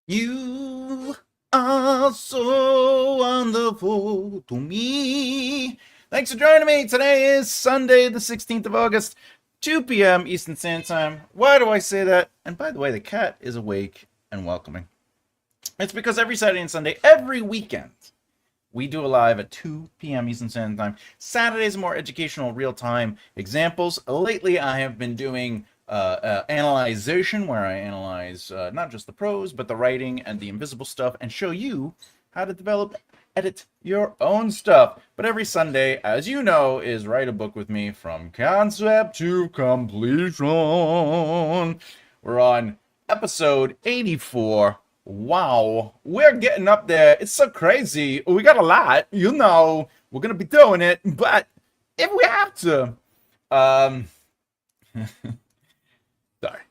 You are so wonderful to me. Thanks for joining me. Today is Sunday, the 16th of August, 2 p.m. Eastern Standard Time. Why do I say that? And by the way, the cat is awake and welcoming. It's because every Saturday and Sunday, every weekend, we do a live at 2 p.m. Eastern Standard Time. Saturdays are more educational, real-time examples. Lately, I have been doing analyzation, where I analyze not just the prose, but the writing and the invisible stuff, and show you how to develop, edit your own stuff. But every Sunday, as you know, is Write a Book with me from concept to completion. We're on episode 84. Wow, we're getting up there. It's so crazy. We got a lot, you know. We're gonna be doing it, but if we have to, um, sorry,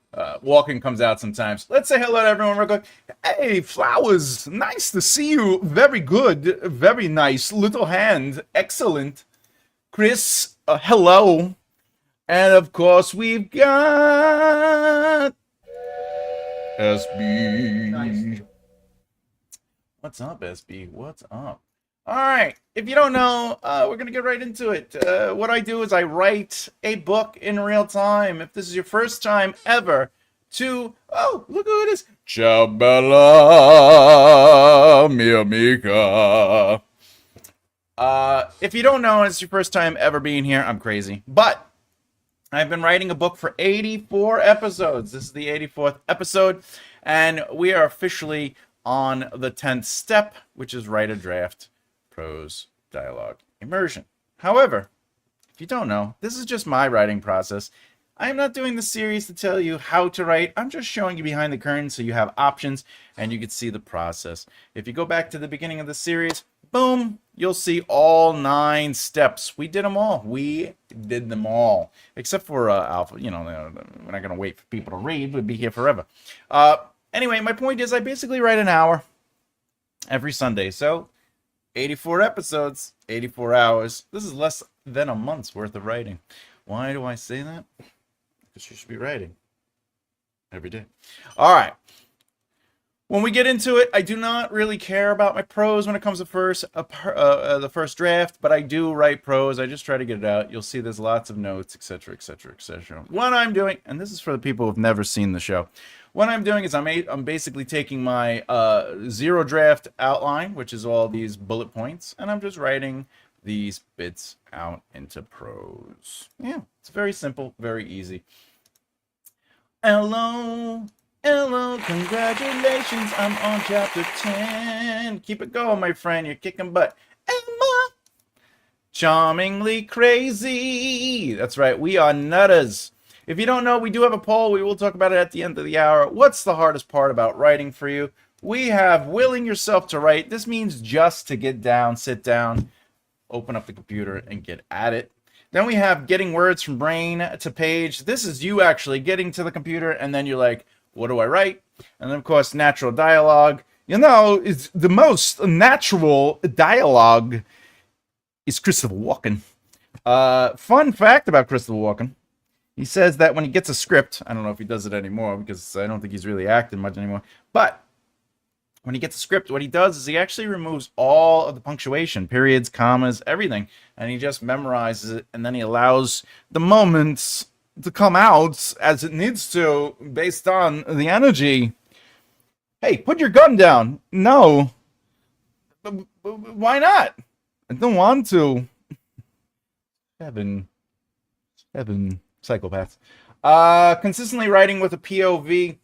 walking comes out sometimes. Let's say hello to everyone real quick. Hey, Flowers, nice to see you. Very good, very nice. Little Hand, excellent. Chris, hello. And of course, we've got SB. Nice. What's up, SB? What's up? All right. If you don't know, we're going to get right into it. What I do is I write a book in real time. If this is your first time ever oh, look who it is. Ciao, Bella, mia amica. If you don't know, it's your first time ever being here, I'm crazy. But I've been writing a book for 84 episodes. This is the 84th episode, and we are officially on the 10th step, which is write a draft, prose, dialogue, immersion. However, if you don't know, this is just my writing process. I am not doing the series to tell you how to write. I'm just showing you behind the curtain so you have options and you can see the process. If you go back to the beginning of the series, boom, you'll see all 9 steps. We did them all. We did them all. Except for Alpha. You know, we're not going to wait for people to read. We'd be here forever. Anyway, my point is I basically write an hour every Sunday. So 84 episodes, 84 hours. This is less than a month's worth of writing. Why do I say that? Because you should be writing every day. All right. When we get into it, I do not really care about my prose when it comes to the first draft, but I do write prose. I just try to get it out. You'll see there's lots of notes, etc., etc., etc. What I'm doing, and this is for the people who've never seen the show, what I'm doing is I'm basically taking my zero draft outline, which is all these bullet points, and I'm just writing these bits out into prose. Yeah, it's very simple, very easy. Hello, hello, congratulations, I'm on chapter 10. Keep it going, my friend, you're kicking butt. Emma, charmingly crazy. That's right, we are nutters. If you don't know, we do have a poll. We will talk about it at the end of the hour. What's the hardest part about writing for you? We have willing yourself to write. This means just to get down, sit down, open up the computer, and get at it. Then we have getting words from brain to page. This is you actually getting to the computer, and then you're like, what do I write? And then, of course, natural dialogue. You know, it's the most natural dialogue is Christopher Walken. Fun fact about Christopher Walken. He says that when he gets a script, I don't know if he does it anymore because I don't think he's really acting much anymore, but when he gets a script, what he does is he actually removes all of the punctuation, periods, commas, everything, and he just memorizes it, and then he allows the moments to come out as it needs to based on the energy. Hey, put your gun down. No. Why not? I don't want to. Seven. Psychopaths. Consistently writing with a POV.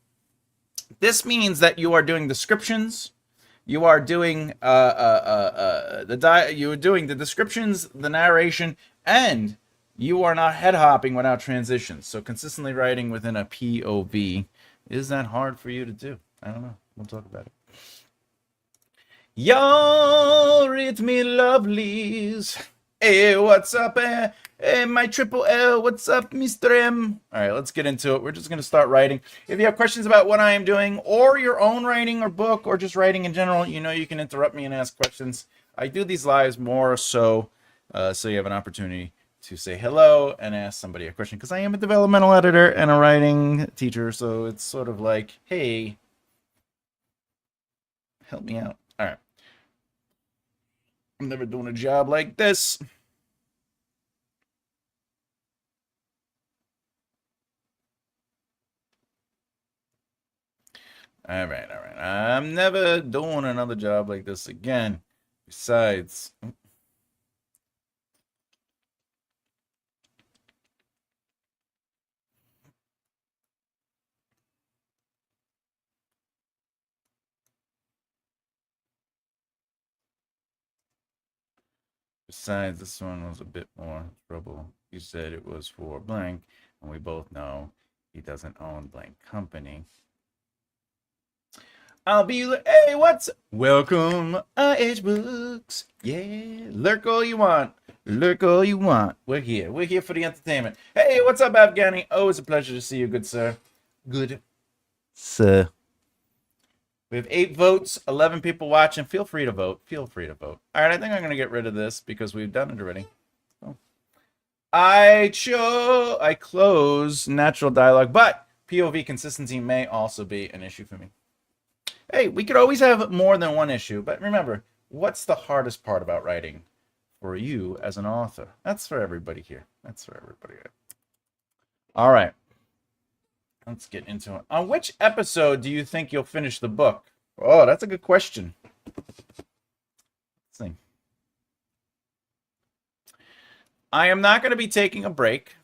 This means that you are doing descriptions. You are doing you are doing the descriptions, the narration, and you are not head hopping without transitions. So consistently writing within a POV. Is that hard for you to do? I don't know. We'll talk about it. Yo, read me lovelies. Hey, what's up? Hey, my triple L, what's up, Mr. M? All right, let's get into it. We're just going to start writing. If you have questions about what I am doing, or your own writing or book, or just writing in general, you know you can interrupt me and ask questions. I do these lives more so you have an opportunity to say hello and ask somebody a question, because I am a developmental editor and a writing teacher, so it's sort of like, hey, Help me out. All right. I'm never doing a job like this. All right. I'm never doing another job like this again. Besides, this one was a bit more trouble. You said it was for blank, and we both know he doesn't own blank company. I'll be like, hey, what's welcome, IH Books. Yeah, lurk all you want. Lurk all you want. We're here. We're here for the entertainment. Hey, what's up, Afghani? Always a pleasure to see you, good sir. Good sir. We have 8 votes, 11 people watching. Feel free to vote. Feel free to vote. All right, I think I'm going to get rid of this because we've done it already. Oh. I close natural dialogue, but POV consistency may also be an issue for me. Hey, we could always have more than one issue, but remember, what's the hardest part about writing for you as an author? That's for everybody here. That's for everybody here. All right. Let's get into it. On which episode do you think you'll finish the book? Oh, that's a good question. Let's see. I am not going to be taking a break,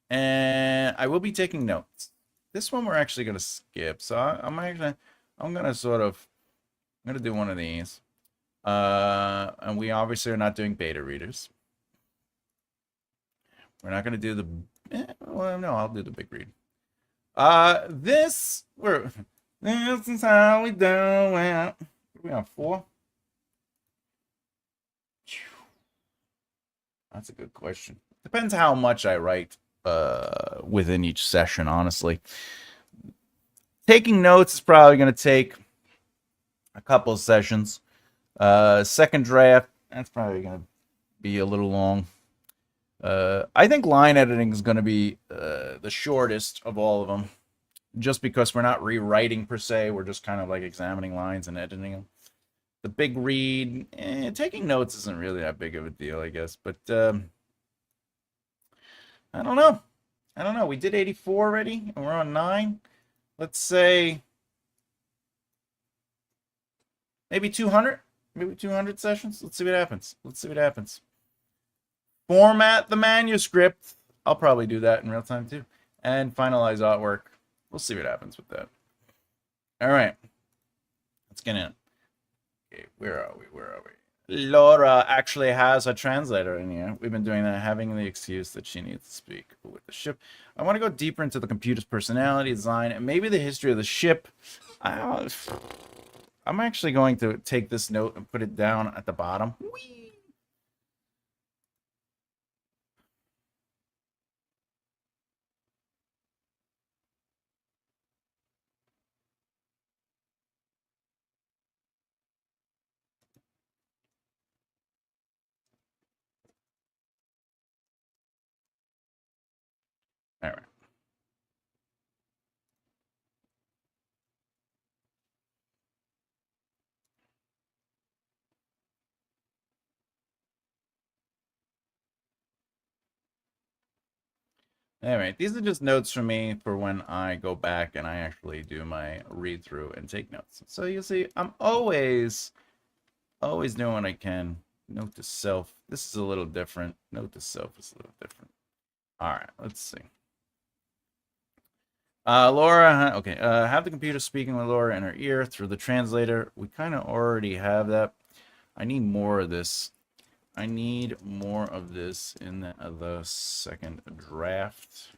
and I will be taking notes. This one we're actually going to skip, so I'm going to do one of these. And we obviously are not doing beta readers. We're not going to do well, no, I'll do the big read. This is how we do it. We on 4? That's a good question. Depends how much I write within each session, honestly. Taking notes is probably going to take a couple of sessions. Second draft, that's probably going to be a little long. I think line editing is going to be the shortest of all of them, just because we're not rewriting per se. We're just kind of like examining lines and editing them. The big read, taking notes isn't really that big of a deal, I guess. But I don't know. We did 84 already, and we're on 9. Let's say maybe 200. Maybe 200 sessions. Let's see what happens. Format the manuscript. I'll probably do that in real time too. And finalize artwork. We'll see what happens with that. All right. Let's get in. Okay, where are we? Laura actually has a translator in here. We've been doing that, having the excuse that she needs to speak with the ship. I want to go deeper into the computer's personality, design, and maybe the history of the ship. I'm actually going to take this note and put it down at the bottom. Whee! All right. Anyway, these are just notes from me for when I go back and I actually do my read through and take notes. So you'll see, I'm always doing what I can. Note to self. This is a little different. Note to self is a little different. All right, let's see. Laura, okay. Have the computer speaking with Laura in her ear through the translator. We kind of already have that. I need more of this. in the second draft.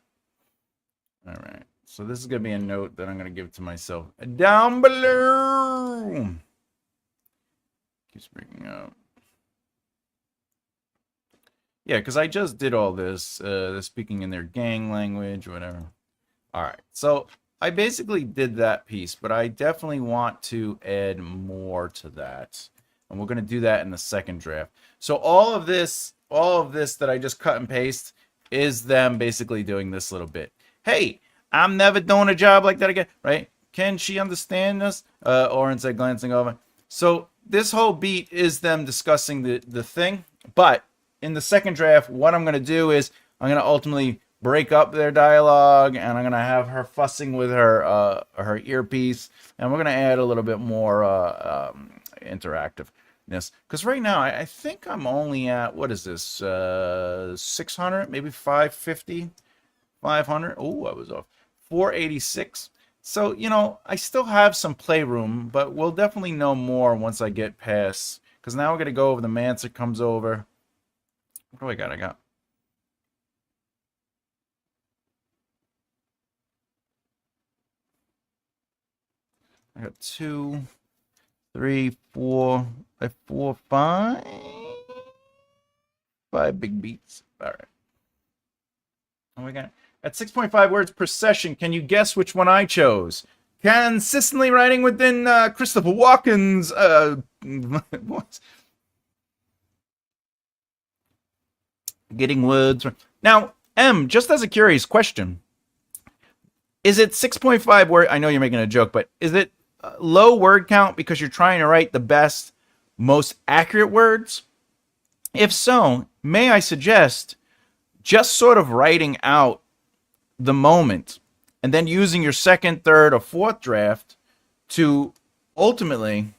All right. So this is going to be a note that I'm going to give to myself down below. Keeps bringing up. Yeah, because I just did all this. They're speaking in their gang language, whatever. All right. So I basically did that piece, but I definitely want to add more to that. And we're going to do that in the second draft. So all of this that I just cut and paste is them basically doing this little bit. Hey, I'm never doing a job like that again, right? Can she understand us? Oren said, glancing over. So this whole beat is them discussing the thing. But in the second draft, what I'm going to do is I'm going to ultimately break up their dialogue, and I'm going to have her fussing with her earpiece, and we're going to add a little bit more interactiveness. Because right now, I think I'm only at, what is this, 600, maybe 550, 500. Oh, I was off. 486. So, you know, I still have some playroom, but we'll definitely know more once I get past. Because now we're going to go over the Mancer comes over. What do I got? I got 2, 3, 4, 5 big beats. All right. Oh, we got at 6.5 words per session. Can you guess which one I chose? Consistently writing within Christopher Walken's what? Getting words. Now, M, just as a curious question, is it 6.5 word? I know you're making a joke, but is it low word count because you're trying to write the best, most accurate words? If so, may I suggest just sort of writing out the moment and then using your second, third, or fourth draft to ultimately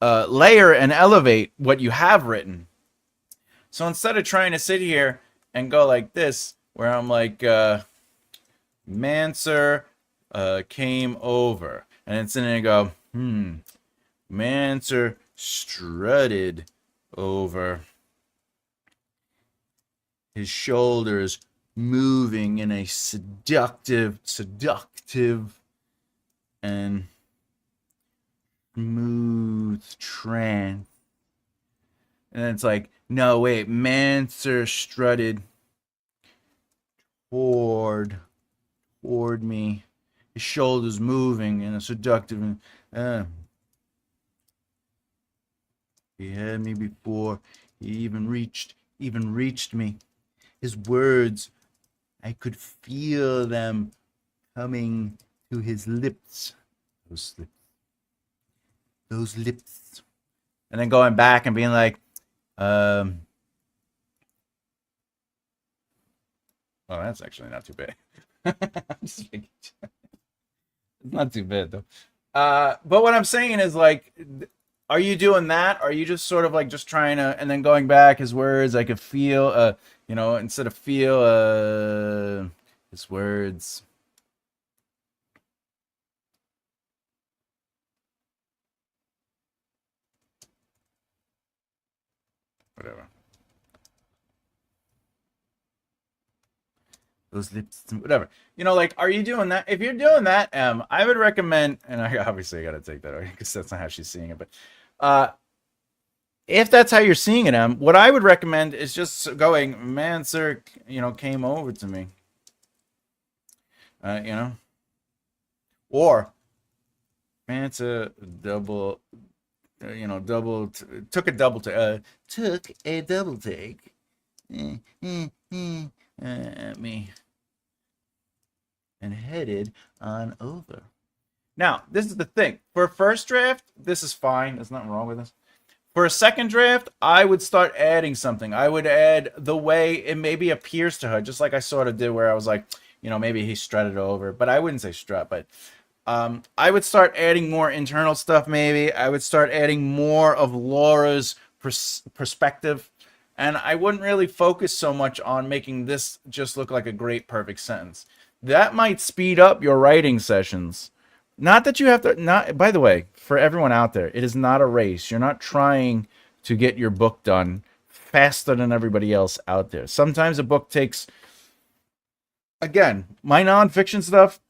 layer and elevate what you have written. So instead of trying to sit here and go like this, where I'm like, Mancer came over, and it's in there and go, Mancer strutted over, his shoulders moving in a seductive and smooth trance. And it's like, no, wait, Mancer strutted toward me, his shoulders moving in a seductive, he had me before he even reached me. His words, I could feel them coming to his lips. Those lips. And then going back and being like, well, that's actually not too bad. It's not too bad though. But what I'm saying is, like, are you doing that? Are you just sort of like just trying to, and then going back his words? I could feel, you know, instead of feel, his words. Whatever. Those lips, whatever. You know, like, are you doing that? If you're doing that, I would recommend, and I obviously got to take that away because that's not how she's seeing it, but if that's how you're seeing it, what I would recommend is just going, Mancer, you know, came over to me. You know, or Mancer took a double take at me and headed on over. Now, this is the thing. For a first draft, this is fine. There's nothing wrong with this. For a second draft, I would start adding something. I would add the way it maybe appears to her, just like I sort of did where I was like, you know, maybe he strutted over. But I wouldn't say strut, but I would start adding more internal stuff maybe. I would start adding more of Laura's perspective. And I wouldn't really focus so much on making this just look like a great, perfect sentence. That might speed up your writing sessions. Not that you have to, not, by the way, for everyone out there, it is not a race. You're not trying to get your book done faster than everybody else out there. Sometimes a book takes, again, my nonfiction stuff,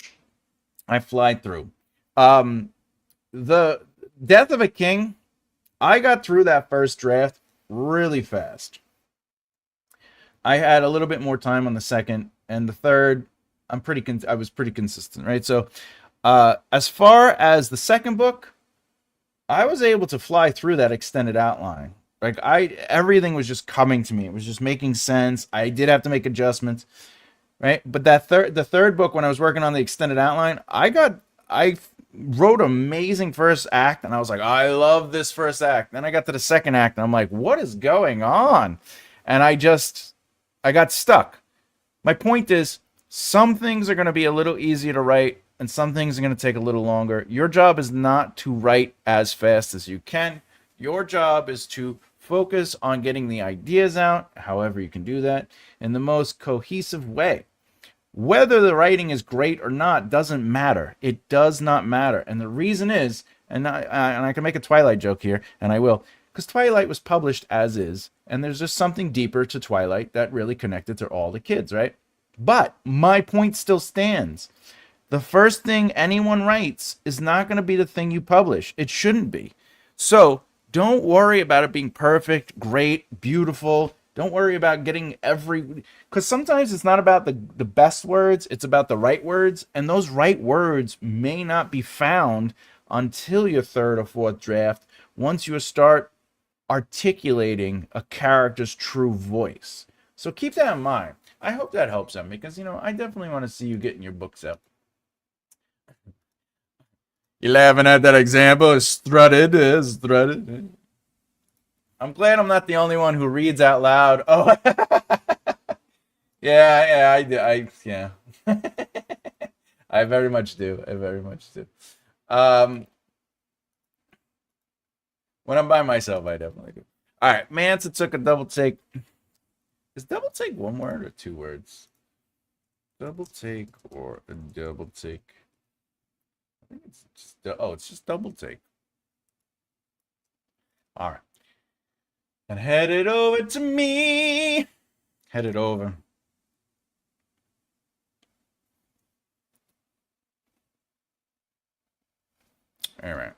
I fly through. The Death of a King, I got through that first draft really fast. I had a little bit more time on the second, and the third, I was pretty consistent, right? So, as far as the second book, I was able to fly through that extended outline. Like everything was just coming to me. It was just making sense. I did have to make adjustments, right? But the third book, when I was working on the extended outline, I wrote amazing first act, and I was like, I love this first act. Then I got to the second act, and I'm like, what is going on? And I got stuck. My point is, some things are going to be a little easier to write, and some things are going to take a little longer. Your job is not to write as fast as you can. Your job is to focus on getting the ideas out, however you can do that, in the most cohesive way. Whether the writing is great or not doesn't matter. It does not matter. And the reason is, and I can make a Twilight joke here, and I will, because Twilight was published as is, and there's just something deeper to Twilight that really connected to all the kids, right? But my point still stands. The first thing anyone writes is not going to be the thing you publish. It shouldn't be. So don't worry about it being perfect, great, beautiful. Don't worry about getting every. Because sometimes it's not about the best words, it's about the right words. And those right words may not be found until your third or fourth draft, once you start articulating a character's true voice. So keep that in mind. I hope that helps them because, I definitely want to see you getting your books out. You laughing at that example? It's strutted. It's strutted. I'm glad I'm not the only one who reads out loud. Oh, yeah, yeah. I very much do. I very much do. Um, when I'm by myself, I definitely do. All right, Mansa took a double take. Is double take one word or two words? Double take or a double take? I think it's just it's just double take. All right. And head it over to me. Head it over. All right.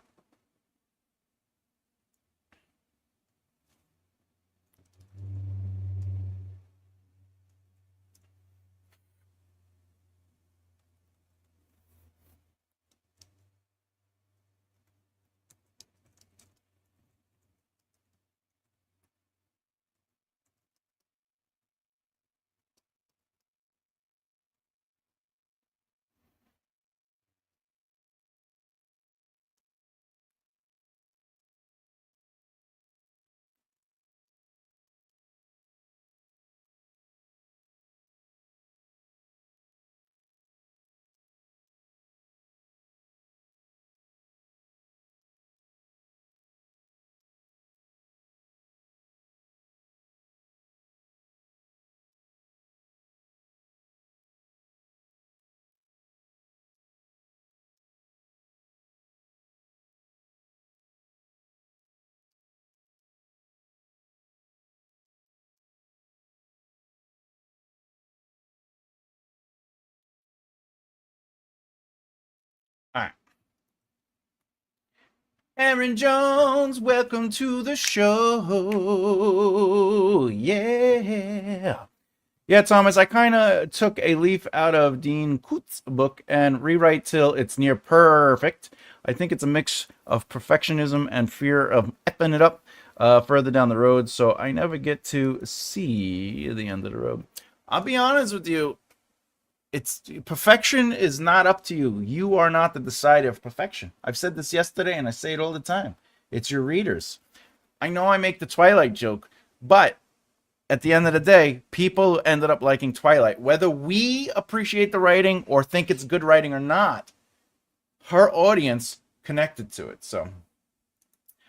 All right. Aaron Jones, welcome to the show. Yeah. Yeah, Thomas, I kind of took a leaf out of Dean Koontz' book and rewrite till it's near perfect. I think it's a mix of perfectionism and fear of effing it up further down the road, so I never get to see the end of the road. I'll be honest with you, it's perfection is not up to you. You are not the decider of perfection. I've said this yesterday and I say it all the time. It's your readers. I know I make the Twilight joke, but at the end of the day, people ended up liking Twilight. Whether we appreciate the writing or think it's good writing or not, her audience connected to it. So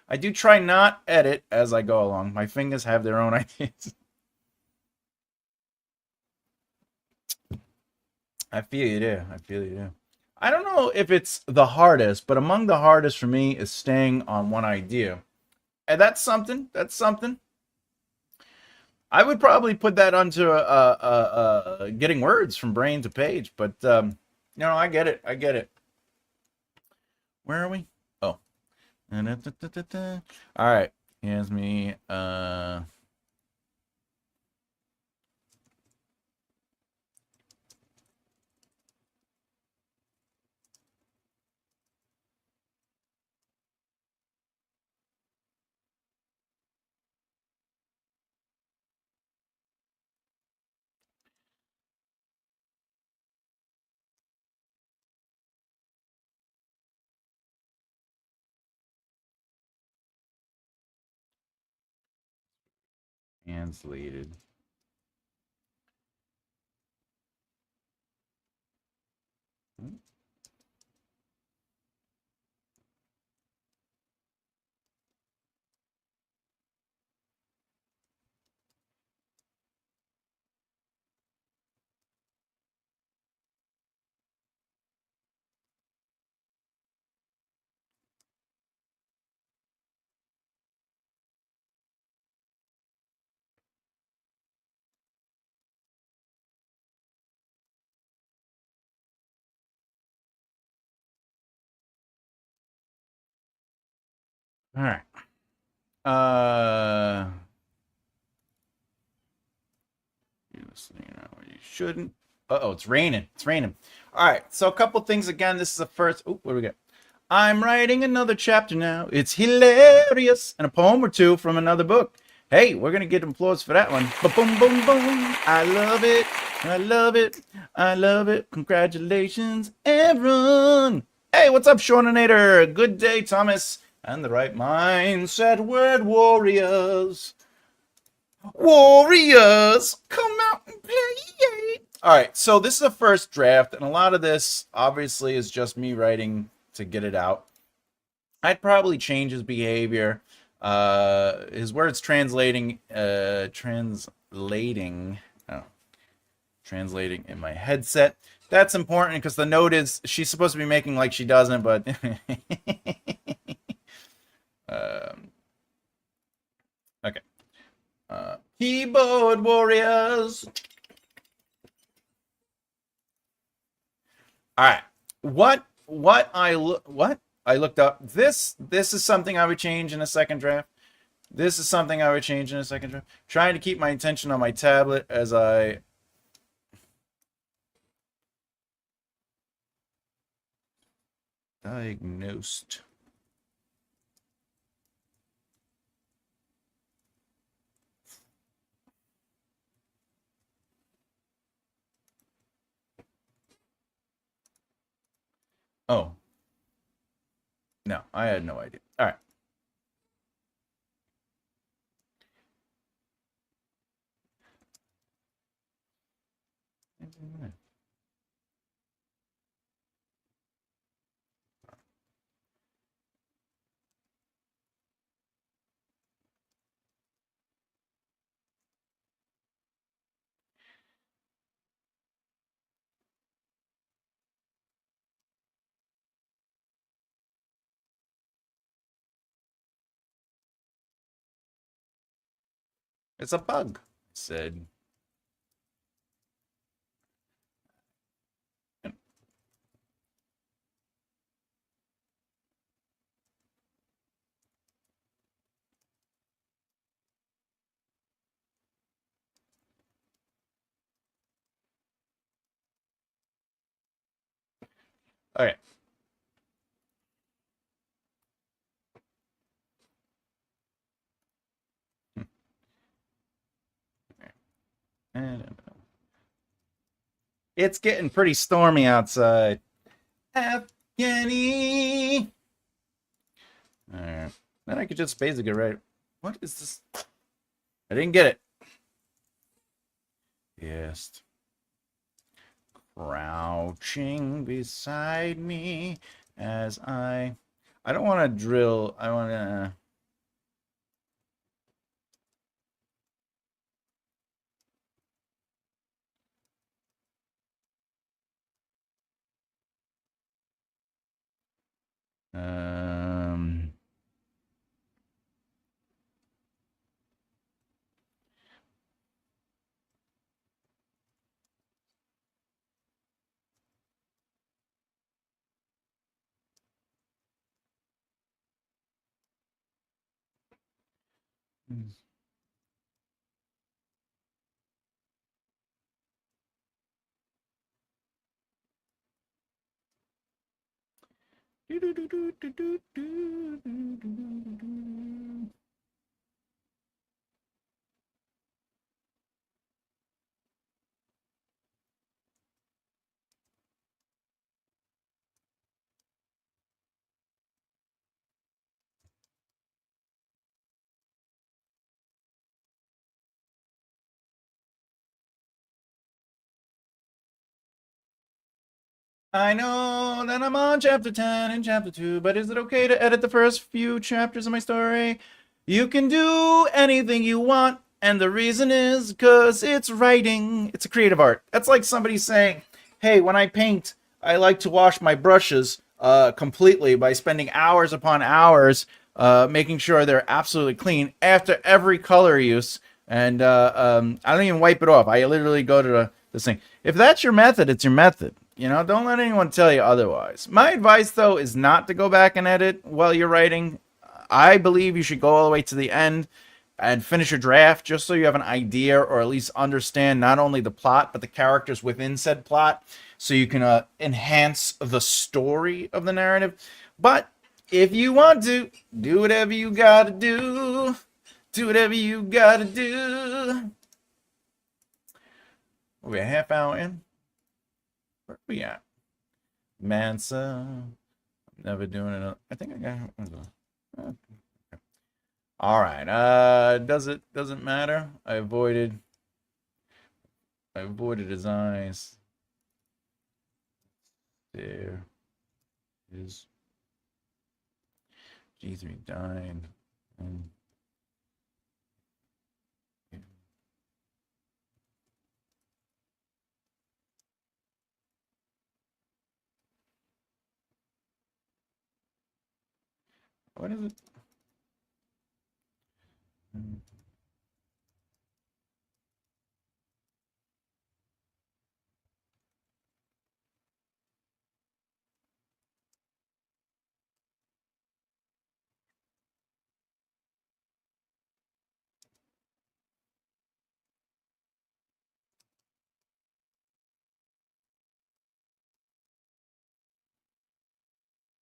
I do try not edit as I go along. My fingers have their own ideas. I feel you do. I feel you do. I don't know if it's the hardest, but among the hardest for me is staying on one idea. And that's something. That's something. I would probably put that onto getting words from brain to page, but I get it. I get it. Where are we? Oh, all right. Here's me. Translated. All right. You're listening now where you shouldn't. Uh-oh, it's raining. It's raining. All right. So a couple things again. This is the first. Oh, what do we get? I'm writing another chapter now. It's hilarious. And a poem or two from another book. Hey, we're gonna get applause for that one. Boom, boom, boom. I love it. I love it. I love it. Congratulations, everyone. Hey, what's up, Shorninator? Good day, Thomas. And the right mindset word warriors. Warriors, come out and play. All right, so this is a first draft, and a lot of this obviously is just me writing to get it out. I'd probably change his behavior. His words oh, translating in my headset. That's important because the note is she's supposed to be making like she doesn't, but okay. Keyboard warriors. All right. What I looked up. This is something I would change in a second draft. This is something I would change in a second draft. Trying to keep my attention on my tablet as I diagnosed. Oh, no, I had no idea. All right. It's a bug, I said. All right. It's getting pretty stormy outside. Afghani. All right. Then I could just basically write. What is this? I didn't get it. Yes. Crouching beside me as I don't want to drill. I want to. Um. I know that I'm on chapter 10 and chapter 2, but is it okay to edit the first few chapters of my story? You can do anything you want, and the reason is because it's writing. It's a creative art. That's like somebody saying, hey, when I paint, I like to wash my brushes completely by spending hours upon hours making sure they're absolutely clean after every color use. And I don't even wipe it off. I literally go to this thing. If that's your method, it's your method. You know, don't let anyone tell you otherwise. My advice, though, is not to go back and edit while you're writing. I believe you should go all the way to the end and finish your draft just so you have an idea or at least understand not only the plot but the characters within said plot so you can enhance the story of the narrative. But if you want to, do whatever you gotta do. Do whatever you gotta do. We're a half hour in. Where are we at? Mansa. Never doing it. I think I got. All right. Doesn't matter. I avoided his eyes. There is G3 died. And what is it?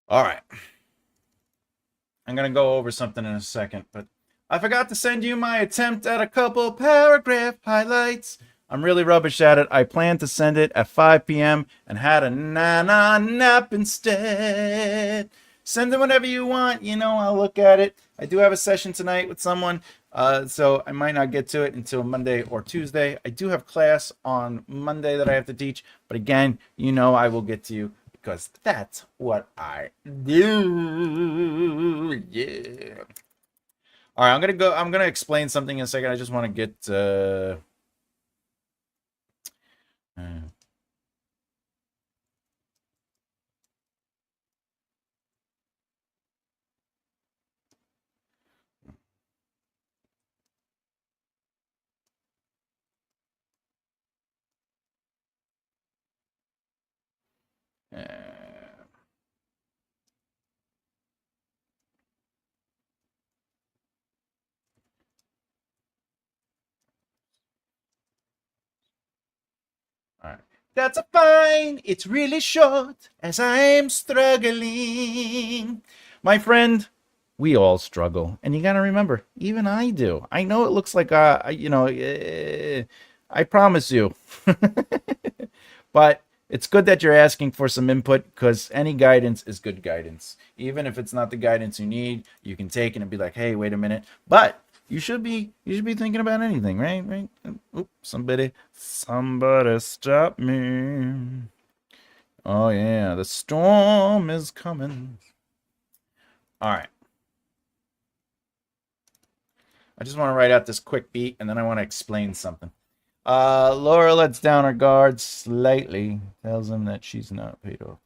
All right. I'm going to go over something in a second, but I forgot to send you my attempt at a couple paragraph highlights. I'm really rubbish at it. I planned to send it at 5 p.m. and had a nap instead. Send it whenever you want. You know, I'll look at it. I do have a session tonight with someone, so I might not get to it until Monday or Tuesday. I do have class on Monday that I have to teach, but again, you know I will get to you because that's what I do. Yeah. All right, I'm gonna explain something in a second. I just want to get all right. That's a fine. It's really short as I'm struggling. My friend, we all struggle. And you got to remember, even I do. I know it looks like, I promise you. But it's good that you're asking for some input because any guidance is good guidance. Even if it's not the guidance you need, you can take it and be like, hey, wait a minute. But you should be thinking about anything, right? Right? Oops, somebody stop me. Oh yeah, the storm is coming. All right. I just want to write out this quick beat and then I want to explain something. Laura lets down her guard slightly, tells him that she's not paid off.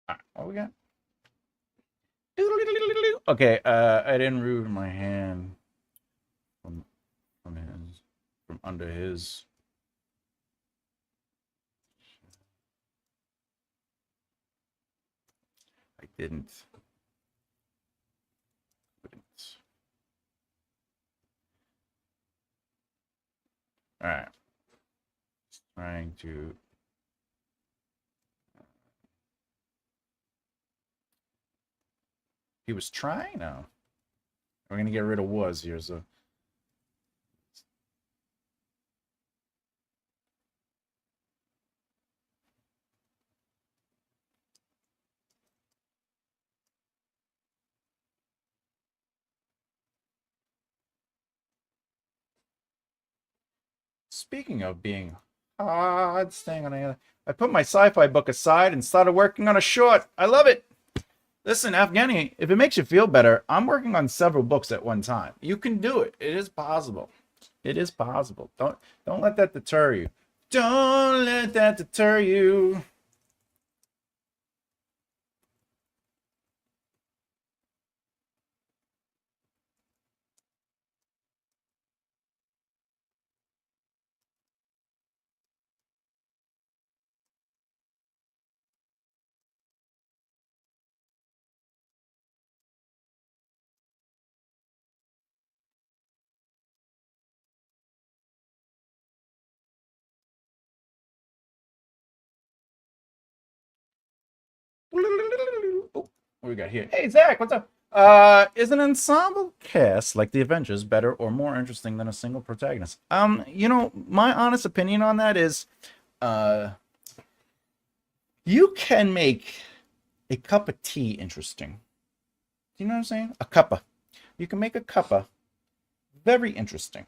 All right, what we got? Okay, I didn't remove my hand from from his from under his. I didn't. All right, trying to. He was trying now. We're gonna get rid of was here, so. Speaking of being hard, staying on a, I put my sci-fi book aside and started working on a short. I love it. Listen, Afghani, if it makes you feel better, I'm working on several books at one time. You can do it. It is possible. It is possible. Don't let that deter you. Don't let that deter you. Oh, what we got here? Hey, Zach, what's up? Is an ensemble cast like the Avengers better or more interesting than a single protagonist? My honest opinion on that is, uh, you can make a cup of tea interesting. Do you know what I'm saying? A cuppa. You can make a cuppa very interesting.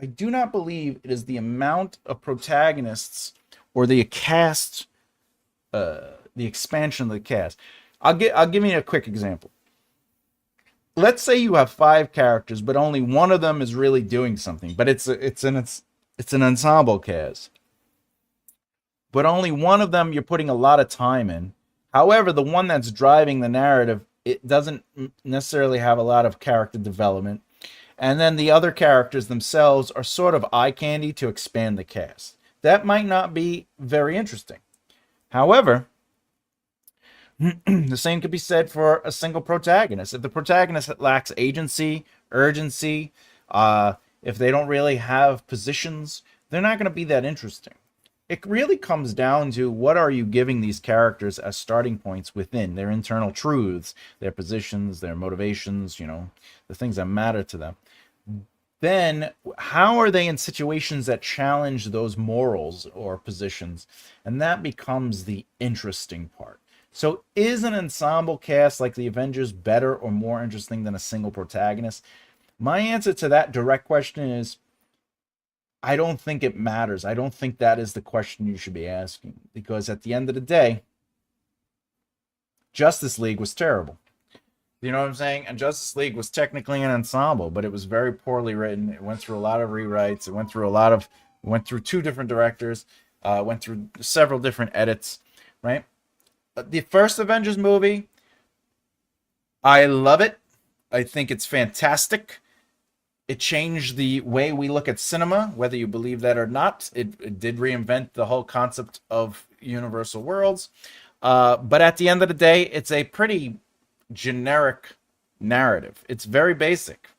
I do not believe it is the amount of protagonists or the cast, the expansion of the cast. I'll give you a quick example. Let's say you have 5 characters, but only one of them is really doing something. But it's an ensemble cast. But only one of them you're putting a lot of time in. However, the one that's driving the narrative, it doesn't necessarily have a lot of character development. And then the other characters themselves are sort of eye candy to expand the cast. That might not be very interesting. However, the same could be said for a single protagonist. If the protagonist lacks agency, urgency, if they don't really have positions, they're not going to be that interesting. It really comes down to what are you giving these characters as starting points within their internal truths, their positions, their motivations, the things that matter to them. Then how are they in situations that challenge those morals or positions? And that becomes the interesting part. So is an ensemble cast like the Avengers better or more interesting than a single protagonist? My answer to that direct question is I don't think it matters. I don't think that is the question you should be asking, because at the end of the day, Justice League was terrible. You know what I'm saying? And Justice League was technically an ensemble, but it was very poorly written. It went through a lot of rewrites. It went through 2 different directors, went through several different edits, right? The first Avengers movie, I love it. I think it's fantastic. It changed the way we look at cinema, whether you believe that or not. It did reinvent the whole concept of universal worlds. But at the end of the day, it's a pretty generic narrative. It's very basic.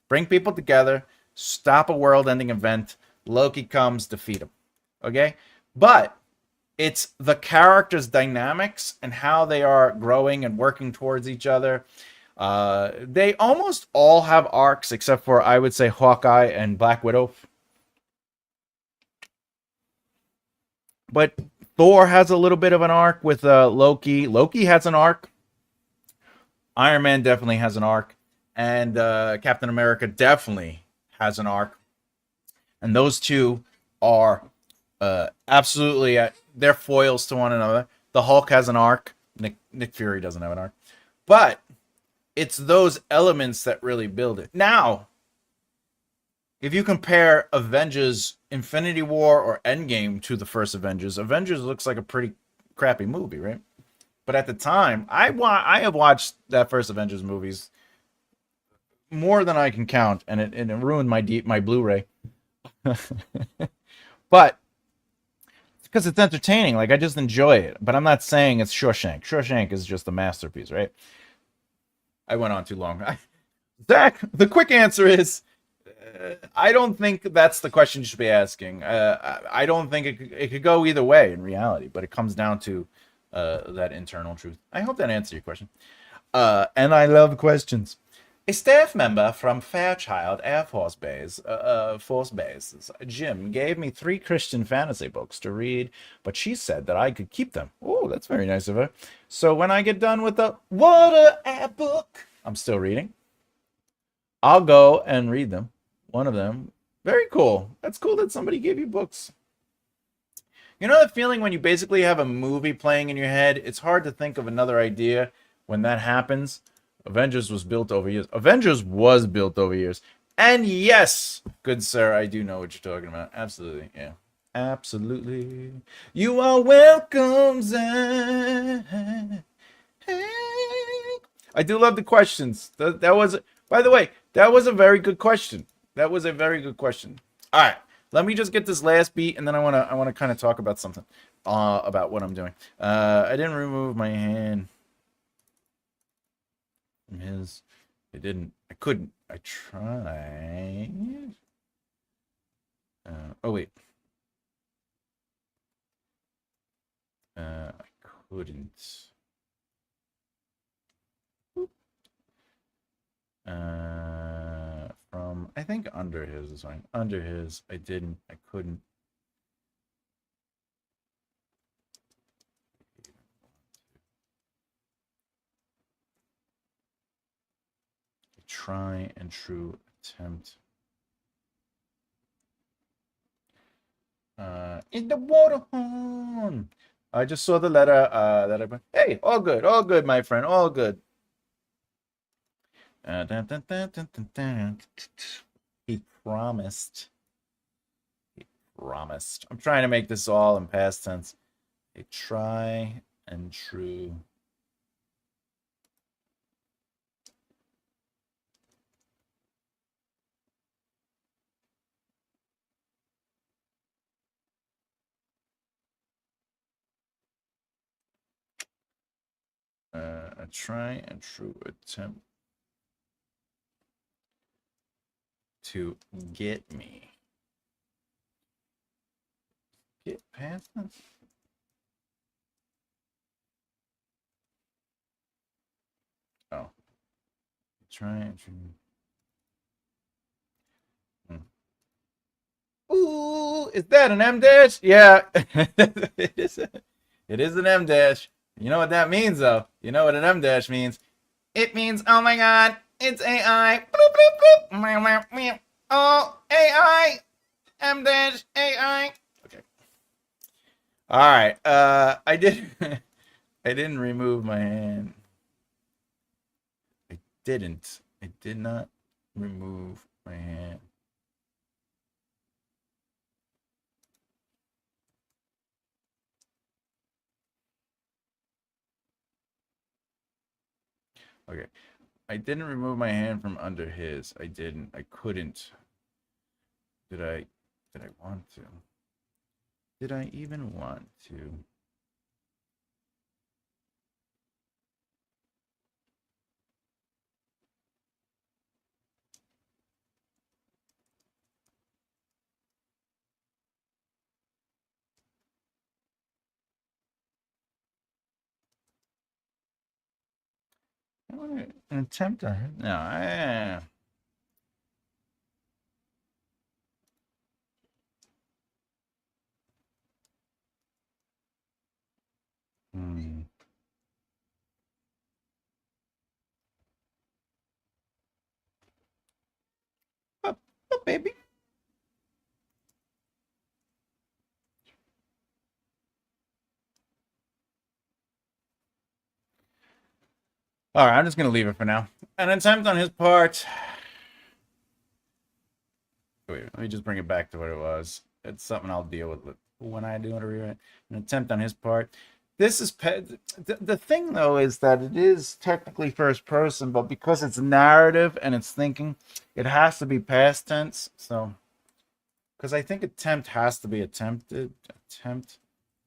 Bring people together, stop a world-ending event, Loki comes, defeat him. Okay? But it's the characters' dynamics and how they are growing and working towards each other. They almost all have arcs, except for, I would say, Hawkeye and Black Widow. But Thor has a little bit of an arc with Loki. Loki has an arc. Iron Man definitely has an arc. And Captain America definitely has an arc. And those two are absolutely, they're foils to one another. The Hulk has an arc. Nick Fury doesn't have an arc. But it's those elements that really build it. Now, if you compare Avengers Infinity War or Endgame to the first Avengers, Avengers looks like a pretty crappy movie, right? But at the time, I have watched that first Avengers movies more than I can count, and it ruined my Blu-ray. But because it's entertaining, like I just enjoy it. But I'm not saying it's Shawshank. Shawshank is just a masterpiece, right? I went on too long. Zach, the quick answer is I don't think that's the question you should be asking. I don't think it could go either way in reality, but it comes down to that internal truth. I hope that answers your question. And I love questions. A staff member from Fairchild Air Force Base, Jim, gave me 3 Christian fantasy books to read, but she said that I could keep them. Oh, that's very nice of her. So when I get done with the Water Air book, I'm still reading, I'll go and read them. One of them. Very cool. That's cool that somebody gave you books. You know the feeling when you basically have a movie playing in your head? It's hard to think of another idea when that happens. Avengers was built over years. Avengers was built over years. And yes, good sir, I do know what you're talking about. Absolutely, yeah. Absolutely. You are welcome, Zach. I do love the questions. That was, by the way, that was a very good question. That was a very good question. All right, let me just get this last beat, and then I wanna kind of talk about something, about what I'm doing. I didn't remove my hand from his. I didn't. I couldn't. I tried. Oh wait. I couldn't. From I think under his is fine. Under his, I didn't. I couldn't. A try and true attempt. In the water horn. I just saw the letter that I. Hey, all good, my friend, all good. He promised. He promised. I'm trying to make this all in past tense. A try and true. A try and true attempt to get me. Get past this? Oh. Try and true. Ooh, is that an M dash? Yeah. It is. It is an M dash. You know what that means, though? You know what an M dash means? It means, oh my god, it's AI. Bloop, bloop, bloop. Oh, AI. M dash AI. Okay. All right. I did. I didn't remove my hand. I didn't. I did not remove my hand. Okay. I didn't remove my hand from under his. I didn't. I couldn't. Did I want to? Did I even want to? I want an attempt on it. No, Hmm. Up, up, baby. All right, I'm just gonna leave it for now. An attempt on his part. Wait, let me just bring it back to what it was. It's something I'll deal with when I do a rewrite. An attempt on his part This is the thing though is that it is technically first person, but because it's narrative and it's thinking, it has to be past tense. So, because I think attempt has to be attempted. Attempt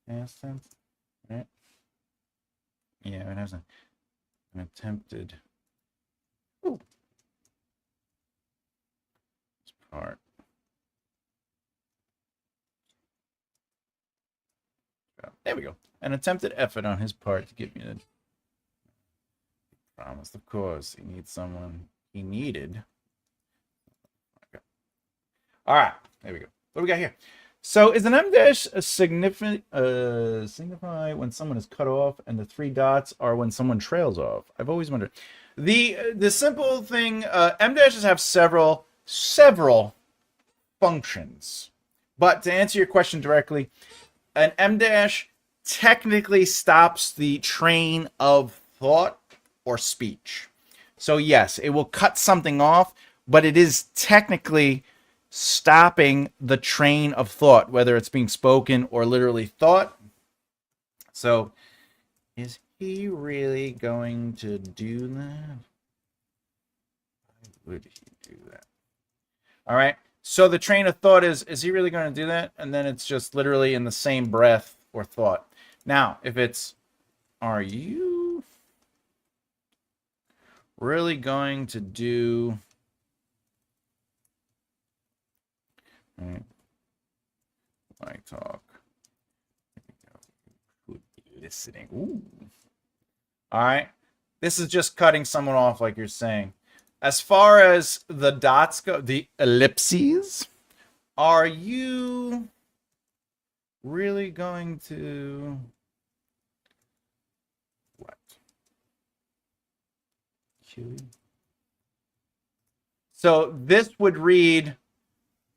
past tense, right? Yeah, it has an attempted. Ooh. This part. There we go. An attempted effort on his part to give me the promised, of course. He needs someone. He needed. Okay. All right. There we go. What do we got here? So is an M dash a significant signify when someone is cut off, and the three dots are when someone trails off? I've always wondered. The simple thing, M dashes have several functions, but to answer your question directly, an M dash technically stops the train of thought or speech. So yes, it will cut something off, but it is technically stopping the train of thought, whether it's being spoken or literally thought. So is he really going to do that? Why would he do that? All right. So the train of thought is he really going to do that? And then it's just literally in the same breath or thought. Now, if it's, are you really going to do, right, like talk, listening. Ooh. All right. This is just cutting someone off like you're saying. As far as the dots go, the ellipses, are you really going to what? Kill you? So this would read,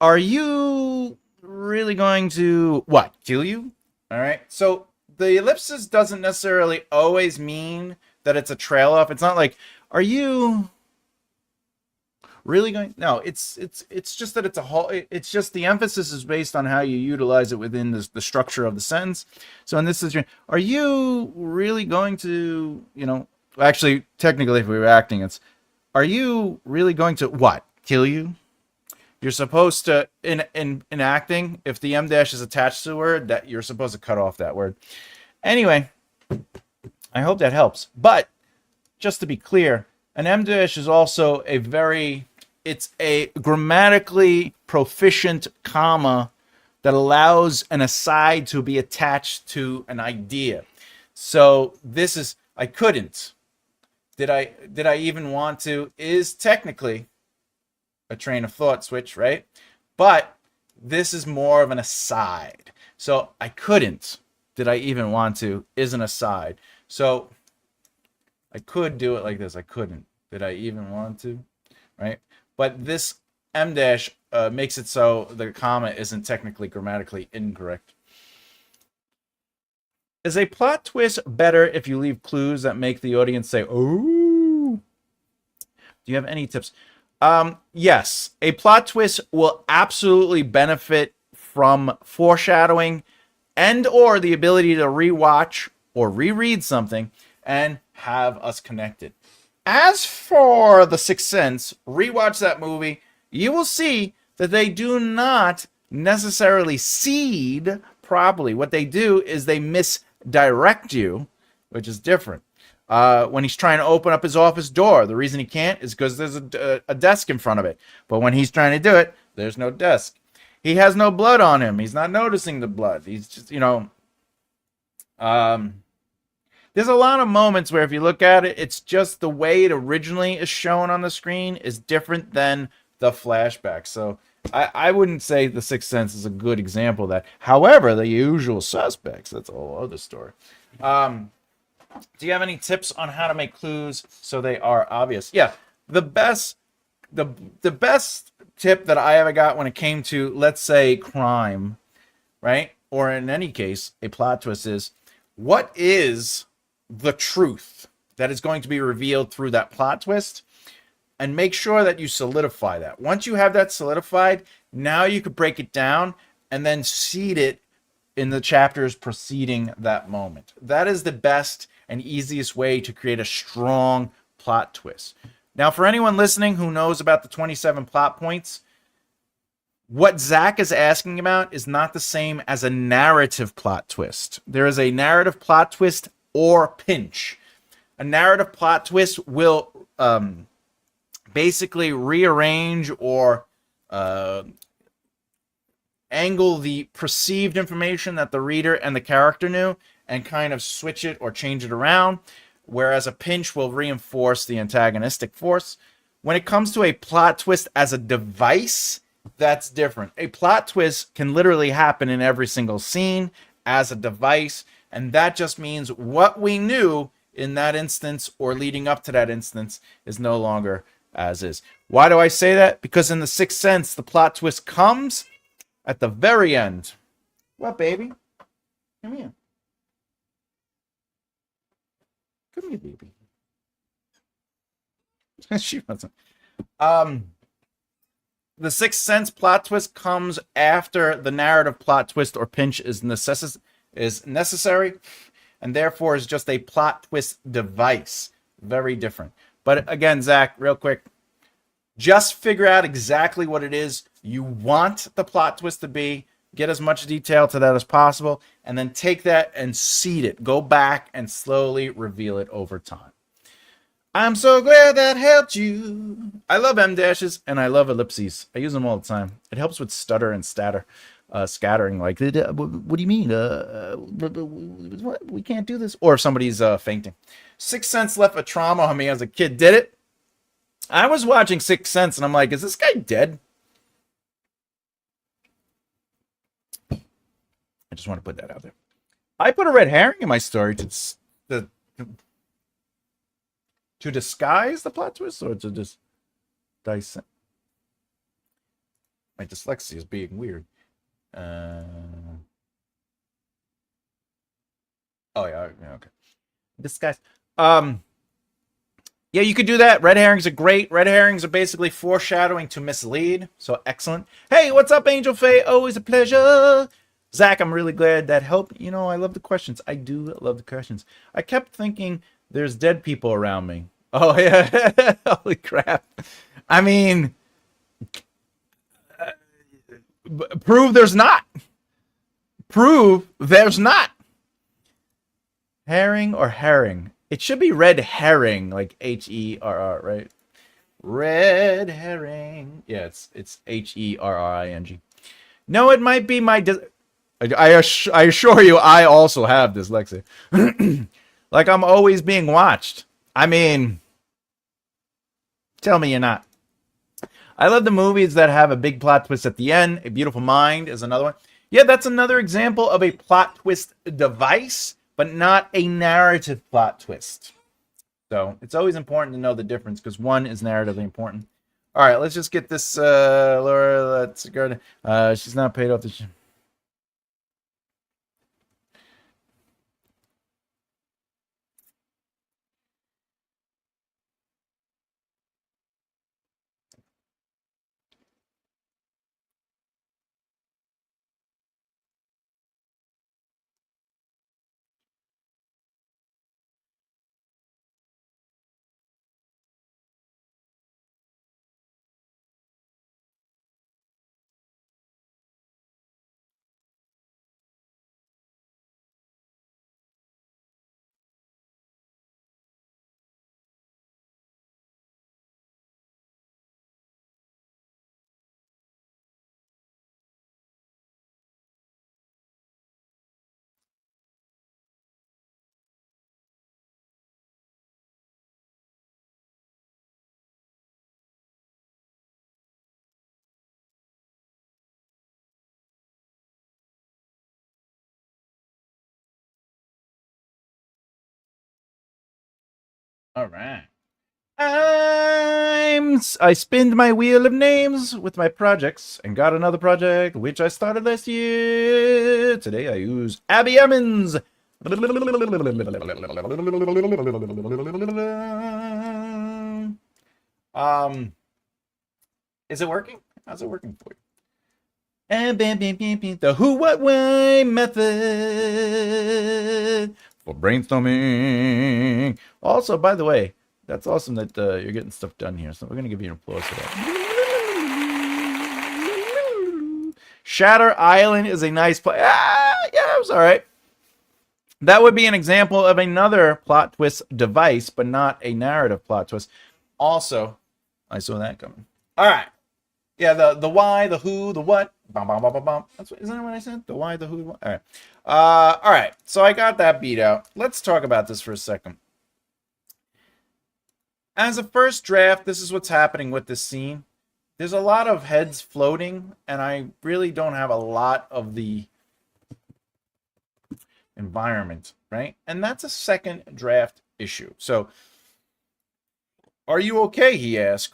are you really going to what? Kill you? All right. So the ellipsis doesn't necessarily always mean that it's a trail off. It's not like, are you really going? No, it's just that it's a whole. It's just the emphasis is based on how you utilize it within the structure of the sentence. So in this situation, are you really going to, actually, technically, if we were acting, it's, are you really going to what? Kill you? You're supposed to, in acting, if the M dash is attached to a word, that you're supposed to cut off that word. Anyway, I hope that helps. But just to be clear, an M dash is also it's a grammatically proficient comma that allows an aside to be attached to an idea. So this is, I couldn't. Did I even want to? Is technically a train of thought switch, right? But this is more of an aside. So I couldn't. Did I even want to? Is an aside. So I could do it like this. I couldn't. Did I even want to? Right? But this M dash makes it so the comma isn't technically grammatically incorrect. Is a plot twist better if you leave clues that make the audience say, "Oh"? Do you have any tips? Yes, a plot twist will absolutely benefit from foreshadowing and or the ability to rewatch or reread something and have us connected. As for The Sixth Sense, rewatch that movie, you will see that they do not necessarily seed properly. What they do is they misdirect you, which is different. When he's trying to open up his office door, the reason he can't is because there's a desk in front of it. But when he's trying to do it, there's no desk. He has no blood on him. He's not noticing the blood. He's just, there's a lot of moments where if you look at it, it's just the way it originally is shown on the screen is different than the flashback. So I wouldn't say The Sixth Sense is a good example of that. However, The Usual Suspects, that's a whole other story. Do you have any tips on how to make clues so they are obvious? Yeah, the best tip that I ever got when it came to, let's say, crime, right? Or in any case, a plot twist is, what is the truth that is going to be revealed through that plot twist? And make sure that you solidify that. Once you have that solidified, now you could break it down and then seed it in the chapters preceding that moment. That is the best and easiest way to create a strong plot twist. Now, for anyone listening who knows about the 27 plot points, what Zach is asking about is not the same as a narrative plot twist. There is a narrative plot twist or pinch. A narrative plot twist will basically rearrange or angle the perceived information that the reader and the character knew and kind of switch it or change it around, whereas a pinch will reinforce the antagonistic force. When it comes to a plot twist as a device, that's different. A plot twist can literally happen in every single scene as a device, and that just means what we knew in that instance or leading up to that instance is no longer as is. Why do I say that? Because in The Sixth Sense, the plot twist comes at the very end. What, baby? Come here. Come here, baby. She wasn't. The Sixth Sense plot twist comes after the narrative plot twist or pinch is necessary, and therefore is just a plot twist device. Very different. But again, Zach, real quick, just figure out exactly what it is you want the plot twist to be. Get as much detail to that as possible, and then take that and seed it. Go back and slowly reveal it over time. I'm so glad that helped you. I love M dashes and I love ellipses. I use them all the time. It helps with stutter and scattering. Like, what do you mean? What? We can't do this. Or if somebody's fainting. Sixth Sense left a trauma on me as a kid. Did it? I was watching Sixth Sense and I'm like, is this guy dead? I just want to put that out there. I put a red herring in my story to disguise the plot twist, or to just dissect. My dyslexia is being weird. Oh yeah, okay. Disguise. Yeah, you could do that. Red herrings are great. Red herrings are basically foreshadowing to mislead. So excellent. Hey, what's up, Angel Faye? Always a pleasure. Zach, I'm really glad that helped. You know, I love the questions. I do love the questions. I kept thinking there's dead people around me. Oh, yeah. Holy crap. I mean, prove there's not. Prove there's not. Herring or herring? It should be red herring, like H-E-R-R, right? Red herring. Yeah, it's H-E-R-R-I-N-G. No, it might be my... I assure you, I also have dyslexia. Like, I'm always being watched. I mean... Tell me you're not. I love the movies that have a big plot twist at the end. A Beautiful Mind is another one. Yeah, that's another example of a plot twist device, but not a narrative plot twist. So it's always important to know the difference because one is narratively important. All right, let's just get this, Laura. Let's go to, she's not paid off the... All right. I spinned my wheel of names with my projects and got another project, which I started last year. Today I use Abby Emmons. Is it working? How's it working for you? And the who, what, why method for brainstorming. Also, by the way, that's awesome that you're getting stuff done here. So we're going to give you an applause for that. Shatter Island is a nice play. Yeah, it was all right. That would be an example of another plot twist device, but not a narrative plot twist. Also, I saw that coming. All right. Yeah, the why, the who, the what. Bum, bum, bum, bum, bum. Isn't that what I said? The why, the who, the what. All right. All right. So I got that beat out. Let's talk about this for a second. As a first draft, this is what's happening with this scene. There's a lot of heads floating, and I really don't have a lot of the environment, right? And that's a second draft issue. So, are you okay? He asked,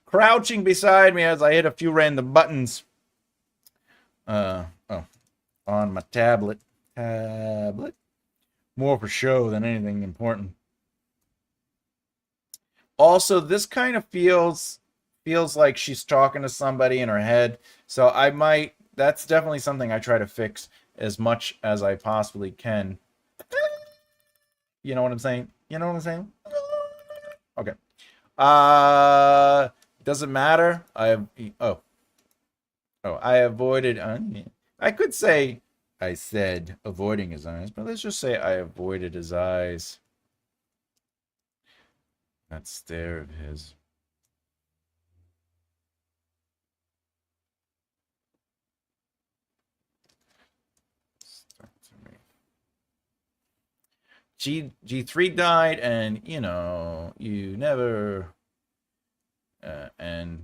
crouching beside me as I hit a few random buttons. On my tablet. More for show than anything important. Also, this kind of feels like she's talking to somebody in her head. So that's definitely something I try to fix as much as I possibly can. You know what I'm saying? Okay. Doesn't matter. I avoided. I could say I said avoiding his eyes, but let's just say I avoided his eyes. That stare of his. Stuck to me. G3 died, and you never, and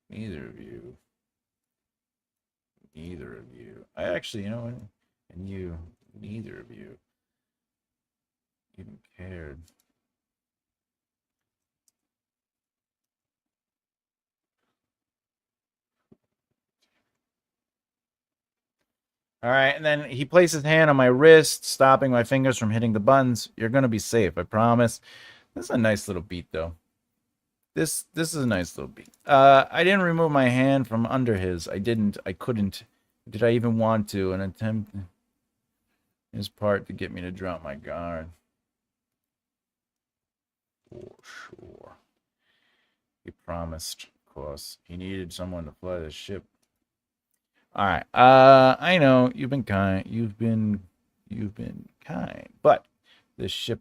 neither of you. I actually, and neither of you even cared. All right, and then he placed his hand on my wrist, stopping my fingers from hitting the buttons. You're gonna be safe, I promise. This is a nice little beat, though. This is a nice little beat. I didn't remove my hand from under his. I couldn't. Did I even want to? An attempt his part to get me to drop my guard. For sure. He promised, of course. He needed someone to fly the ship. All right. I know you've been kind. You've been kind, but this ship,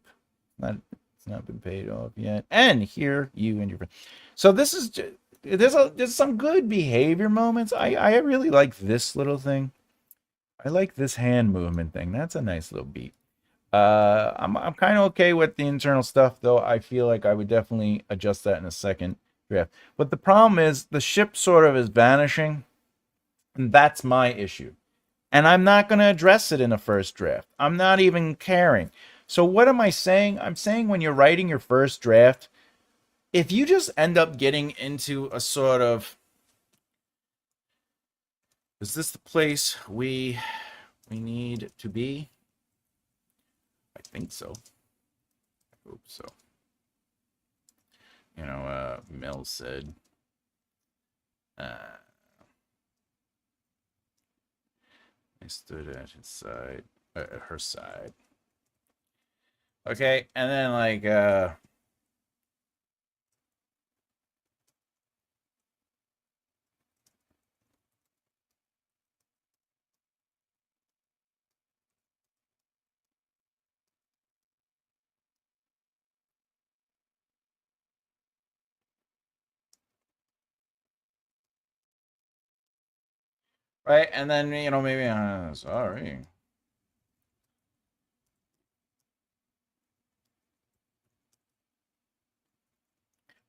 it's not been paid off yet. And here you and your friend. So this is there's some good behavior moments. I really like this little thing. I like this hand movement thing. That's a nice little beat. I'm kind of okay with the internal stuff, though. I feel like I would definitely adjust that in a second draft. But the problem is the ship sort of is vanishing. And that's my issue. And I'm not going to address it in a first draft. I'm not even caring. So what am I saying? I'm saying when you're writing your first draft, if you just end up getting into a sort of, is this the place we need to be? I think so. I hope so. Mel said, I stood at his side, her side. Okay, and then right, and then maybe sorry.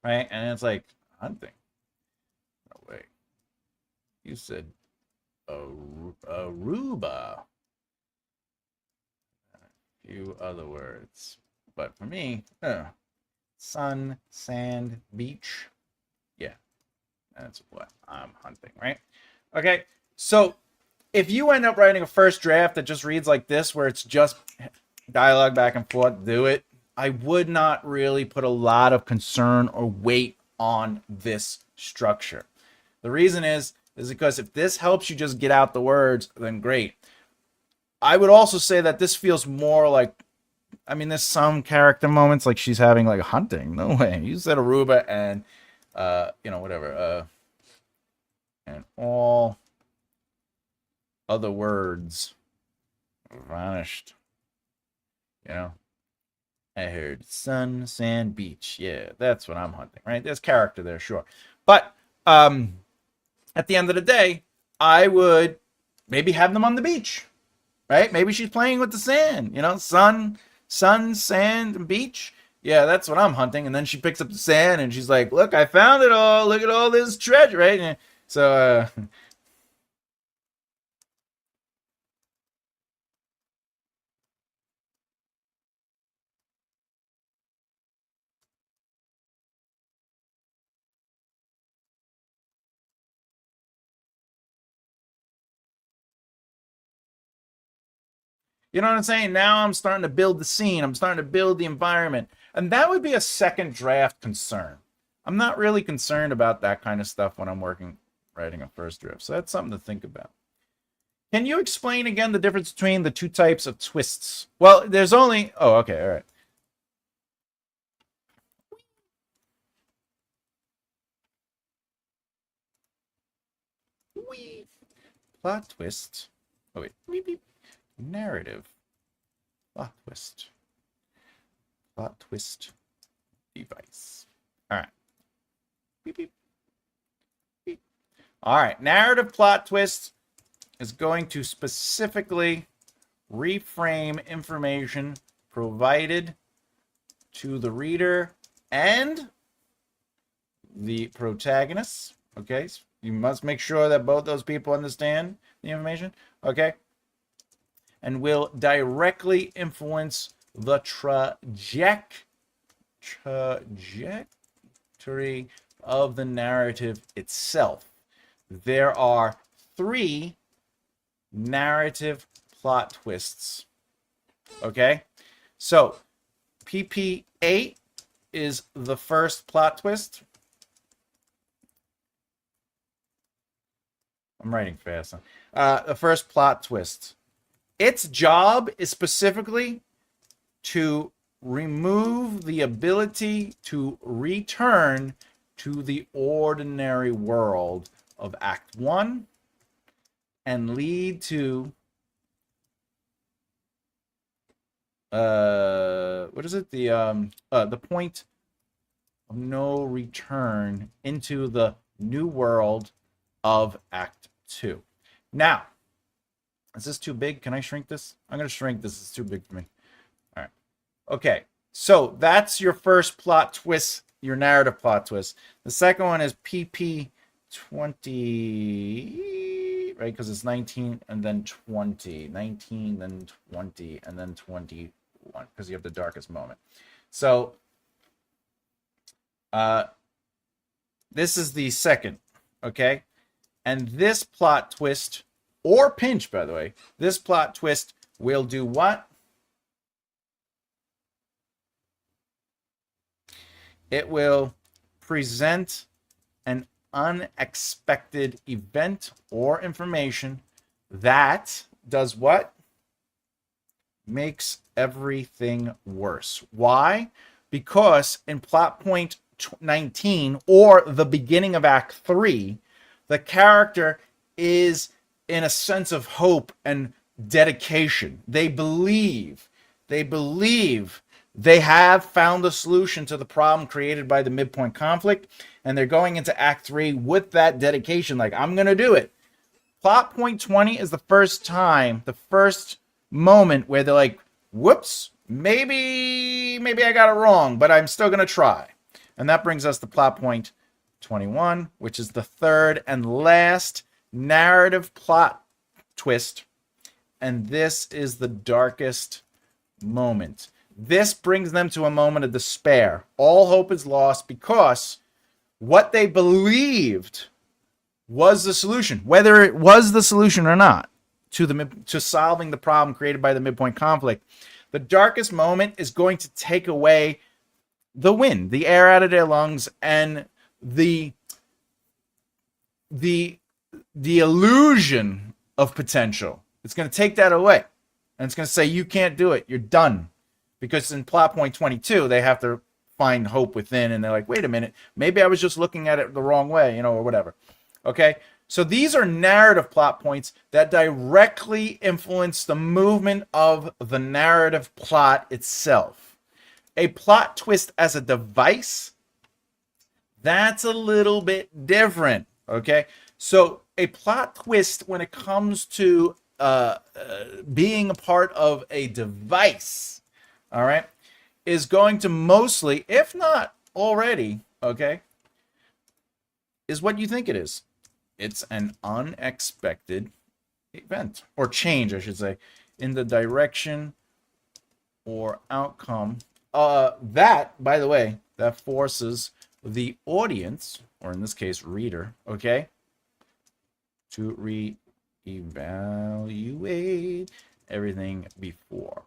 Right, and it's like hunting. No way. You said Aruba. A few other words, but for me, sun, sand, beach. Yeah, that's what I'm hunting, right? Okay, so if you end up writing a first draft that just reads like this, where it's just dialogue back and forth, do it. I would not really put a lot of concern or weight on this structure. The reason is because if this helps you just get out the words, then great. I would also say that this feels more like, I mean, there's some character moments like she's having like hunting. No way. You said Aruba and, whatever. And all other words vanished. I heard sun, sand, beach. Yeah, that's what I'm hunting, right? There's character there, sure. But at the end of the day, I would maybe have them on the beach, right? Maybe she's playing with the sand, sun, sand, and beach. Yeah, that's what I'm hunting. And then she picks up the sand and she's like, look, I found it all. Look at all this treasure, right? So, you know what I'm saying? Now I'm starting to build the scene. I'm starting to build the environment. And that would be a second draft concern. I'm not really concerned about that kind of stuff when I'm writing a first draft. So that's something to think about. Can you explain again the difference between the two types of twists? Well, there's only... Oh, okay, all right. Plot twist. Oh, wait. Beep, beep. Narrative. Plot twist. Plot twist device. All right. Beep, beep. Beep. All right. Narrative plot twist is going to specifically reframe information provided to the reader and the protagonist. Okay, so you must make sure that both those people understand the information. Okay, and will directly influence the trajectory of the narrative itself. There are 3 narrative plot twists. Okay, so PP8 is the first plot twist. I'm writing fast. The first plot twist. Its job is specifically to remove the ability to return to the ordinary world of Act 1 and lead to what is it? The point of no return into the new world of Act 2. Now, is this too big? Can I shrink this? I'm going to shrink this. It's too big for me. All right. Okay. So that's your first plot twist, your narrative plot twist. The second one is PP 20, right? Because it's 19 and then 20. 19, then 20, and then 21, because you have the darkest moment. So this is the second, okay? And this plot twist, or pinch, by the way, this plot twist will do what? It will present an unexpected event or information that does what? Makes everything worse. Why? Because in plot point 19, or the beginning of Act 3, the character is in a sense of hope and dedication. They believe they have found a solution to the problem created by the midpoint conflict, and they're going into Act 3 with that dedication, like, I'm going to do it. Plot point 20 is the first moment where they're like, whoops, maybe I got it wrong, but I'm still going to try. And that brings us to plot point 21, which is the third and last narrative plot twist. And this is the darkest moment. This brings them to a moment of despair. All hope is lost because what they believed was the solution, whether it was the solution or not, to solving the problem created by the midpoint conflict, the darkest moment is going to take away the wind, the air out of their lungs, and the the illusion of potential. It's going to take that away. And it's going to say, you can't do it. You're done. Because in plot point 22, they have to find hope within. And they're like, wait a minute. Maybe I was just looking at it the wrong way, or whatever. Okay? So these are narrative plot points that directly influence the movement of the narrative plot itself. A plot twist as a device, that's a little bit different. Okay? So a plot twist when it comes to being a part of a device, all right, is going to mostly, if not already, okay, is what you think it is. It's an unexpected event, or change, I should say, in the direction or outcome. That, by the way, that forces the audience, or in this case, reader, okay, to evaluate everything before.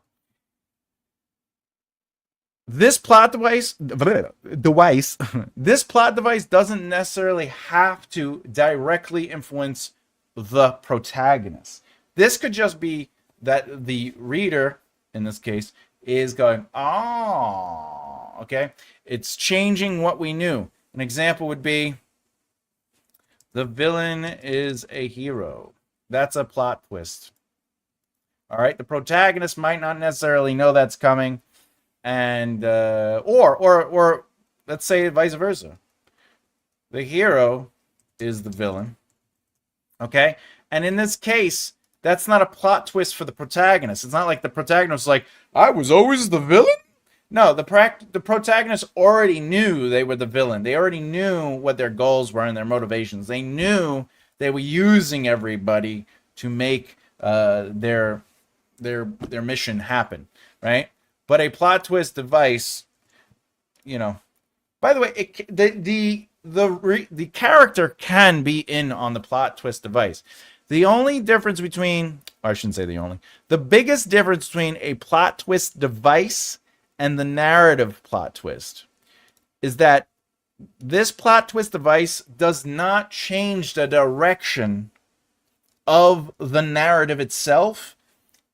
This plot device this plot device doesn't necessarily have to directly influence the protagonist. This could just be that the reader, in this case, is going, oh, okay? It's changing what we knew. An example would be, the villain is a hero. That's a plot twist. All right, the protagonist might not necessarily know that's coming, and or let's say vice versa. The hero is the villain. Okay, and in this case, that's not a plot twist for the protagonist. It's not like the protagonist is like, I was always the villain. No, the protagonist already knew they were the villain. They already knew what their goals were and their motivations. They knew they were using everybody to make their mission happen, right? But a plot twist device, by the way, the character can be in on the plot twist device. The only difference between, or I shouldn't say the only, the biggest difference between a plot twist device and the narrative plot twist is that this plot twist device does not change the direction of the narrative itself.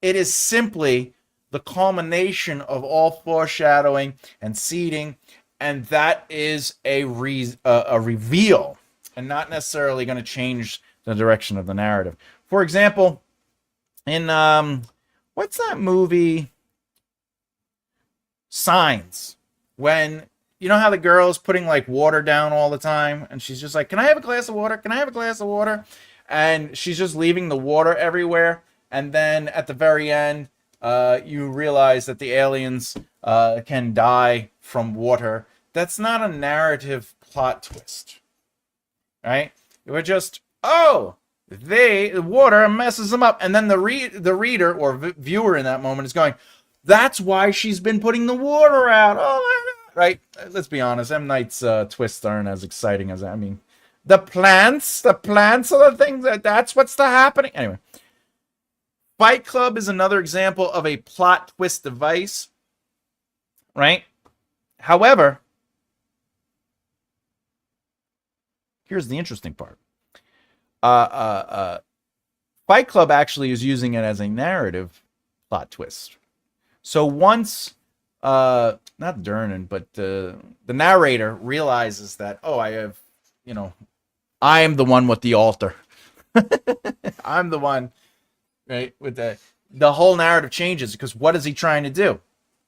It is simply the culmination of all foreshadowing and seeding, and that is a reveal, and not necessarily going to change the direction of the narrative. For example, in what's that movie? Signs. When you know how the girl's putting like water down all the time, and she's just like, "Can I have a glass of water? Can I have a glass of water?" And she's just leaving the water everywhere. And then at the very end, you realize that the aliens can die from water. That's not a narrative plot twist, right? It was just, the water messes them up, and then the reader or viewer in that moment is going, that's why she's been putting the water out. Oh my God. Right? Let's be honest. M. Night's twists aren't as exciting as that. I mean, the plants are the things that's what's happening. Anyway, Fight Club is another example of a plot twist device, right? However, here's the interesting part. Fight Club actually is using it as a narrative plot twist. So once, not Durnan, but the narrator realizes that, I am the one with the altar. I'm the one, right? With the whole narrative changes, because what is he trying to do?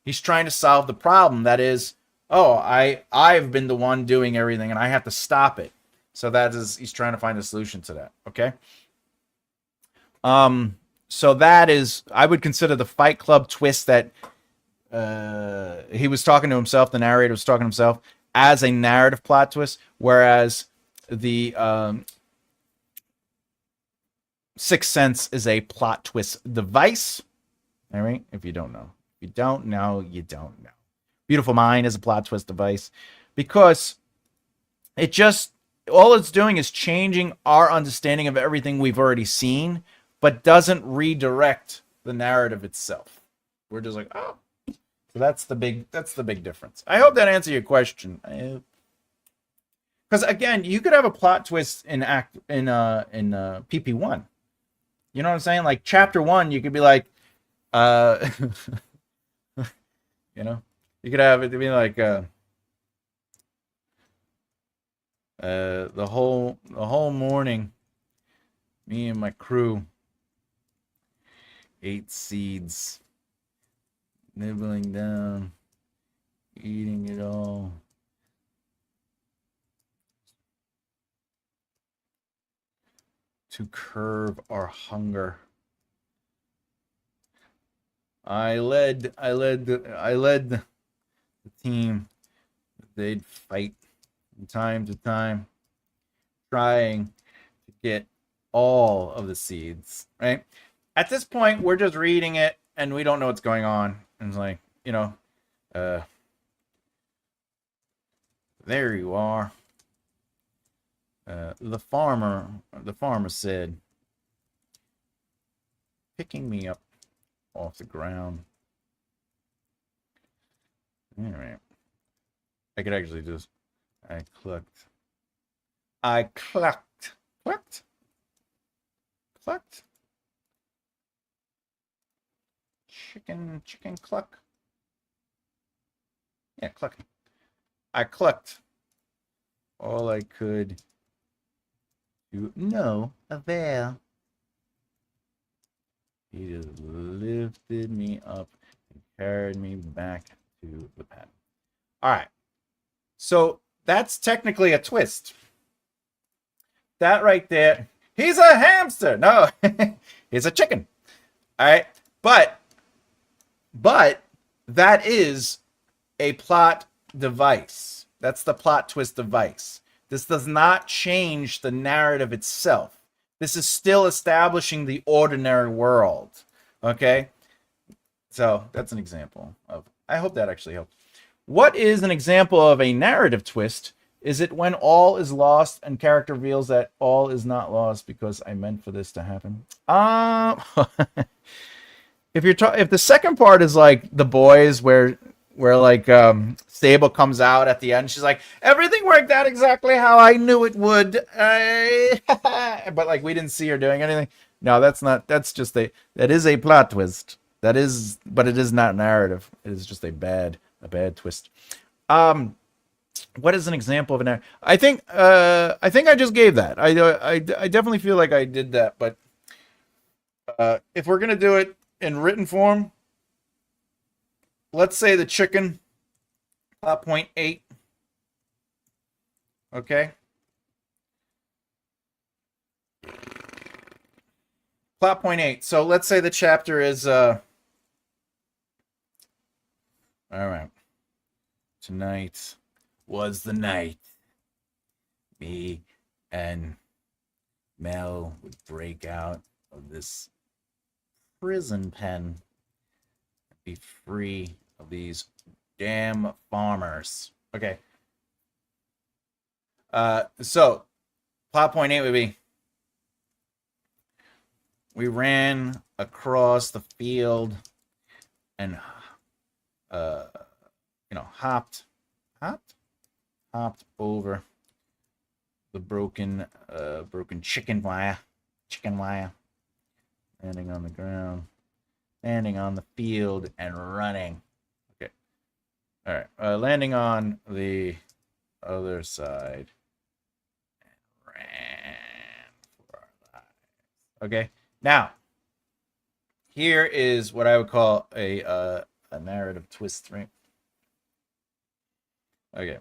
He's trying to solve the problem. That is, I've been the one doing everything, and I have to stop it. So he's trying to find a solution to that. Okay. So that is, I would consider the Fight Club twist that he was talking to himself, the narrator was talking to himself, as a narrative plot twist, whereas the Sixth Sense is a plot twist device. All right, if you don't know. If you don't know, you don't know. Beautiful Mind is a plot twist device because all it's doing is changing our understanding of everything we've already seen, but doesn't redirect the narrative itself. We're just like, so that's the big difference. I hope that answered your question. Because again, you could have a plot twist in PP1. You know what I'm saying? Like chapter 1, you could be like, uh, you know, you could have it to be like the whole morning, me and my crew ate seeds, nibbling down, eating it all. To curb our hunger. I led the team. They'd fight from time to time, trying to get all of the seeds, right? At this point, we're just reading it and we don't know what's going on. And it's like, there you are. The farmer said, picking me up off the ground. Anyway, I could actually just, I clucked, chicken cluck. Yeah, clucking. I clucked all I could to no avail. He just lifted me up and carried me back to the pen. All right. So that's technically a twist. That right there. He's a hamster. No, he's a chicken. All right. But that is a plot device. That's the plot twist device. This does not change the narrative itself. This is still establishing the ordinary world. Okay? So that's an example of, I hope that actually helps. What is an example of a narrative twist? Is it when all is lost and character reveals that all is not lost because I meant for this to happen? If the second part is like The Boys, where like Sable comes out at the end, she's like, everything worked out exactly how I knew it would, but like we didn't see her doing anything. No, that's not. That's just that is a plot twist. That is, but it is not narrative. It is just a bad twist. What is an example of a narrative? I think I just gave that. I definitely feel like I did that, but if we're gonna do it in written form, let's say the chicken, plot point 8. Okay. Plot point 8. So let's say the chapter is all right. Tonight was the night me and Mel would break out of this prison pen, be free of these damn farmers. Okay. So plot point 8 would be, we ran across the field and hopped over the broken chicken wire, landing on the ground, landing on the field, and running. Okay. All right. Landing on the other side and ran for our lives. Okay. Now, here is what I would call a narrative twist, right? Okay.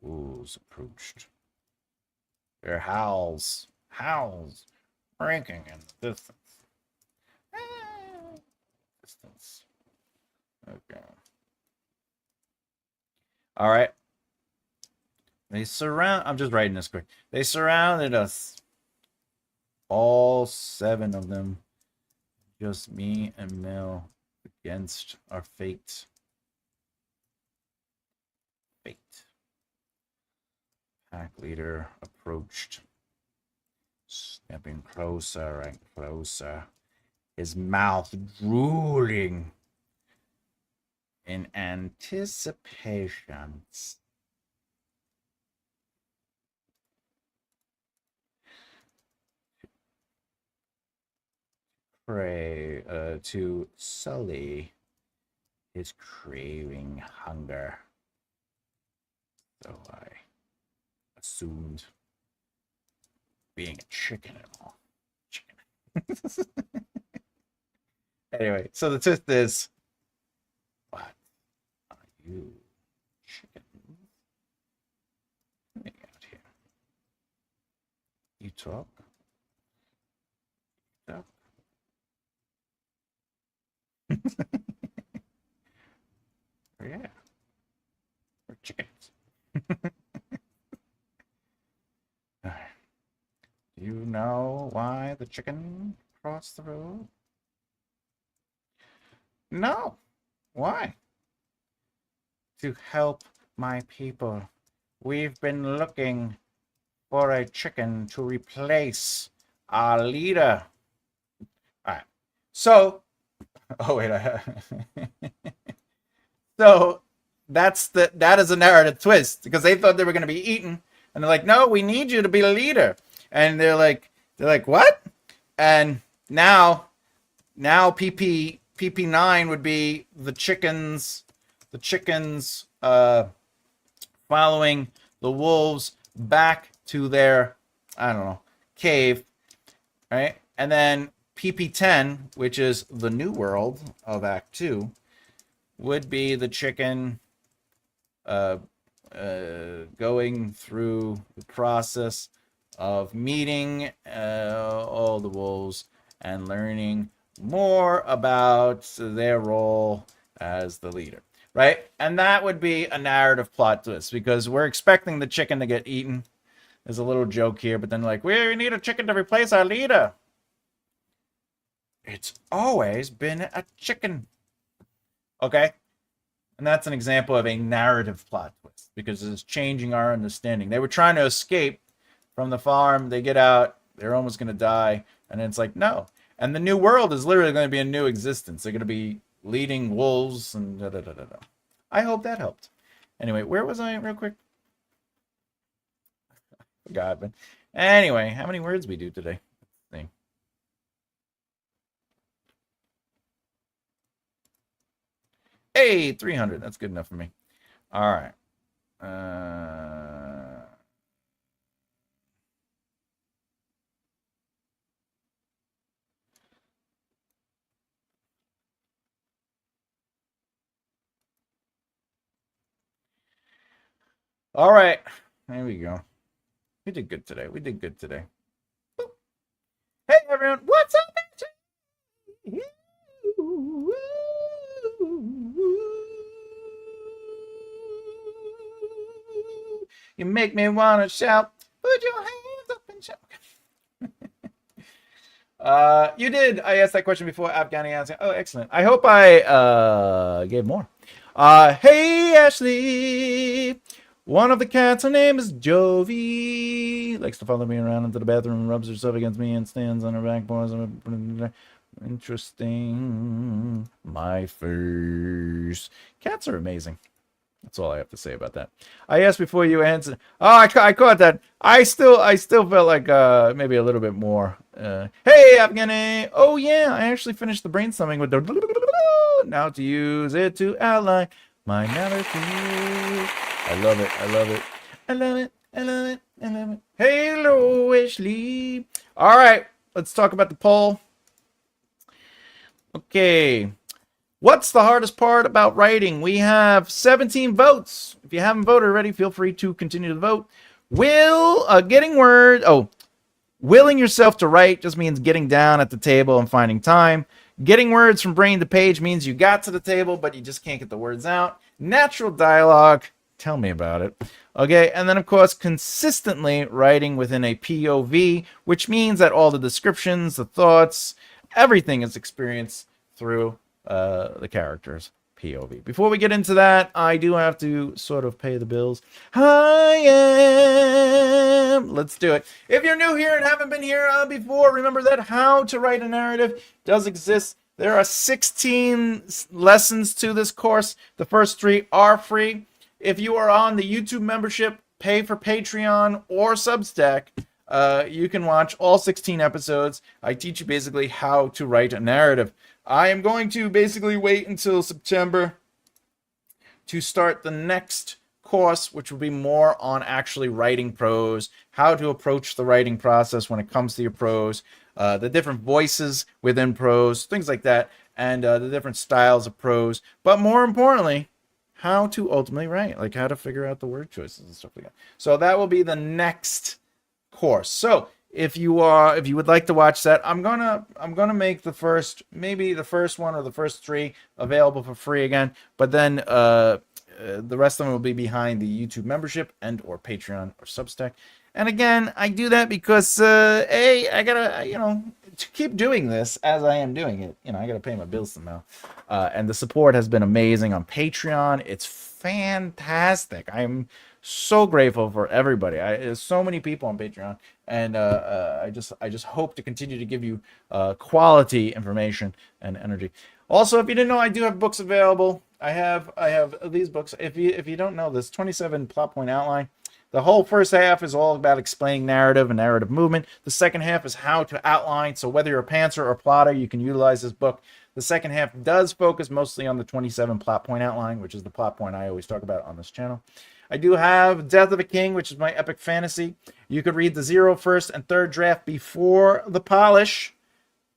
Wolves approached. Their howls, ranking in the distance. Okay. All right. I'm just writing this quick. They surrounded us. All 7 of them. Just me and Mel against our fate. Pack leader approached, stepping closer and closer, his mouth drooling in anticipations. Pray to sully his craving hunger. So I assumed being a chicken and all. Chicken. Anyway, so the twist is, what are you, chicken? Let me out here. You talk. Talk. Yeah. We're chickens. Do you know why the chicken crossed the road? No. Why? To help my people. We've been looking for a chicken to replace our leader. All right. So, oh wait, so that is a narrative twist because they thought they were going to be eaten, and they're like, "No, we need you to be a leader." And they're like, "What?" And now PP9 would be the chickens following the wolves back to their, I don't know, cave, right? And then PP10, which is the new world of Act 2, would be the chicken going through the process of meeting all the wolves and learning more about their role as the leader, right? And that would be a narrative plot twist because we're expecting the chicken to get eaten. There's a little joke here, but then like, we need a chicken to replace our leader. It's always been a chicken. Okay? And that's an example of a narrative plot twist because it's changing our understanding. They were trying to escape from the farm. They get out. They're almost going to die. And it's like, no. And the new world is literally going to be a new existence. They're going to be leading wolves and da-da-da-da-da. I hope that helped. Anyway, where was I real quick? Forgot. But anyway, how many words we do today? Let's see. Hey, 300. That's good enough for me. All right. All right. There we go. We did good today. We did good today. Hey, everyone. What's up? You make me want to shout. Put your hands up and shout. You did. I asked that question before Afghani answered. Oh, excellent. I hope I gave more. Hey, Ashley. One of the cats, her name is Jovi. Likes to follow me around into the bathroom, rubs herself against me, and stands on her back paws. Interesting. My face. Cats are amazing. That's all I have to say about that. I asked before you answered. Oh, I caught that. I still felt like maybe a little bit more. Hey, Afghani. Oh yeah, I actually finished the brainstorming with the now to use it to outline my narrative. I love it. I love it. I love it. I love it. I love it. Hello, Ashley. All right, let's talk about the poll. Okay. What's the hardest part about writing? We have 17 votes. If you haven't voted already, feel free to continue to vote. Willing yourself to write just means getting down at the table and finding time. Getting words from brain to page means you got to the table, but you just can't get the words out. Natural dialogue, tell me about it. Okay, and then of course, consistently writing within a POV, which means that all the descriptions, the thoughts, everything is experienced through the character's POV. Before we get into that, I do have to sort of pay the bills. Let's do it. If you're new here and haven't been here before, remember that How to Write a Narrative does exist. There are 16 lessons to this course. The first 3 are free. If you are on the YouTube membership, pay for Patreon or Substack, you can watch all 16 episodes. I teach you basically how to write a narrative. I am going to basically wait until September to start the next course, which will be more on actually writing prose, how to approach the writing process when it comes to your prose, the different voices within prose, things like that, and the different styles of prose. But more importantly, how to ultimately write, like how to figure out the word choices and stuff like that. So that will be the next course. So if you would like to watch that, I'm gonna make the first one or the first 3 available for free again. But then the rest of them will be behind the YouTube membership and or Patreon or Substack. And again, I do that because I gotta to keep doing this as I am doing it. I gotta pay my bills somehow. And the support has been amazing on Patreon. It's fantastic. I'm so grateful for everybody. There's so many people on Patreon, and I just hope to continue to give you quality information and energy. Also, if you didn't know, I do have books available. I have these books. If you don't know this, 27 plot point outline. The whole first half is all about explaining narrative and narrative movement. The second half is how to outline. So whether you're a pantser or plotter, you can utilize this book. The second half does focus mostly on the 27 plot point outline, which is the plot point I always talk about on this channel. I do have Death of a King, which is my epic fantasy. You could read the 0, 1st, and 3rd draft before the polish,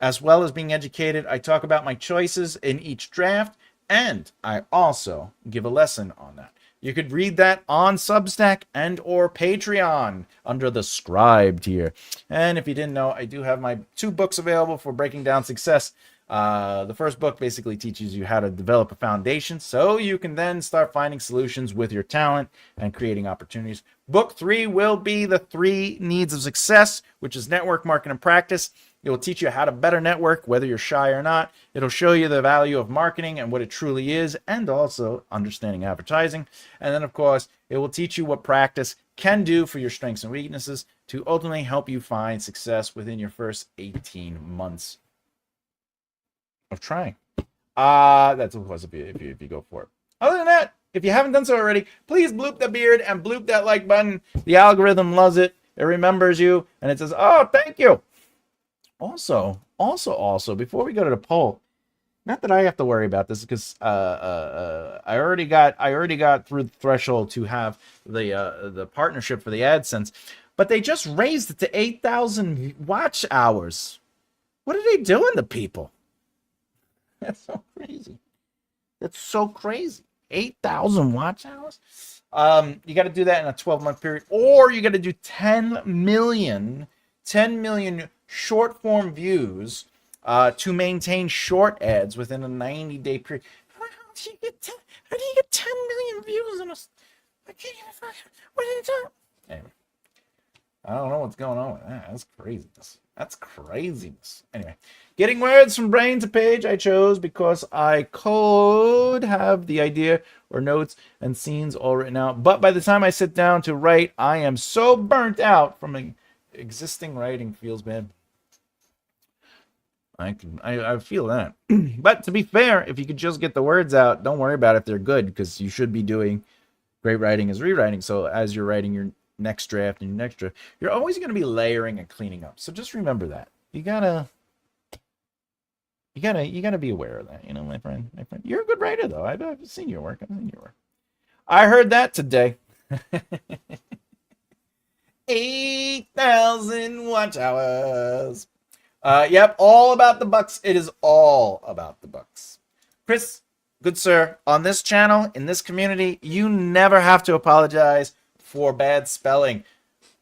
as well as being educated. I talk about my choices in each draft, and I also give a lesson on that. You could read that on Substack and or Patreon under the Scribe tier. And if you didn't know, I do have my 2 books available for breaking down success. The first book basically teaches you how to develop a foundation so you can then start finding solutions with your talent and creating opportunities. Book 3 will be the 3 needs of success, which is network, marketing, and practice. It will teach you how to better network, whether you're shy or not. It'll show you the value of marketing and what it truly is, and also understanding advertising. And then, of course, it will teach you what practice can do for your strengths and weaknesses to ultimately help you find success within your first 18 months of trying. That's of course if you go for it. Other than that, if you haven't done so already, please bloop the beard and bloop that like button. The algorithm loves it. It remembers you and it says, "Oh, thank you." Also, before we go to the poll, not that I have to worry about this because I already got through the threshold to have the partnership for the AdSense, but they just raised it to 8,000 watch hours. What are they doing to people? That's so crazy. That's so crazy. 8,000 watch hours. You got to do that in a 12-month period, or you got to do 10 million short form views to maintain short ads within a 90-day period. How do you get 10 million views in a? I can't even. What are you doing? Anyway, I don't know what's going on with that. That's craziness. That's craziness. Anyway, getting words from brain to page I chose because I could have the idea or notes and scenes all written out. But by the time I sit down to write, I am so burnt out from existing writing. Feels bad. I feel that. But to be fair, if you could just get the words out, don't worry about if they're good, because you should be doing great writing is rewriting. So as you're writing your next draft and your next draft, you're always going to be layering and cleaning up. So just remember that. You gotta be aware of that, my friend. You're a good writer, though. I've seen your work. I heard that today. 8,000 watch hours. Yep, all about the bucks. It is all about the bucks. Chris, good sir, on this channel, in this community, you never have to apologize for bad spelling.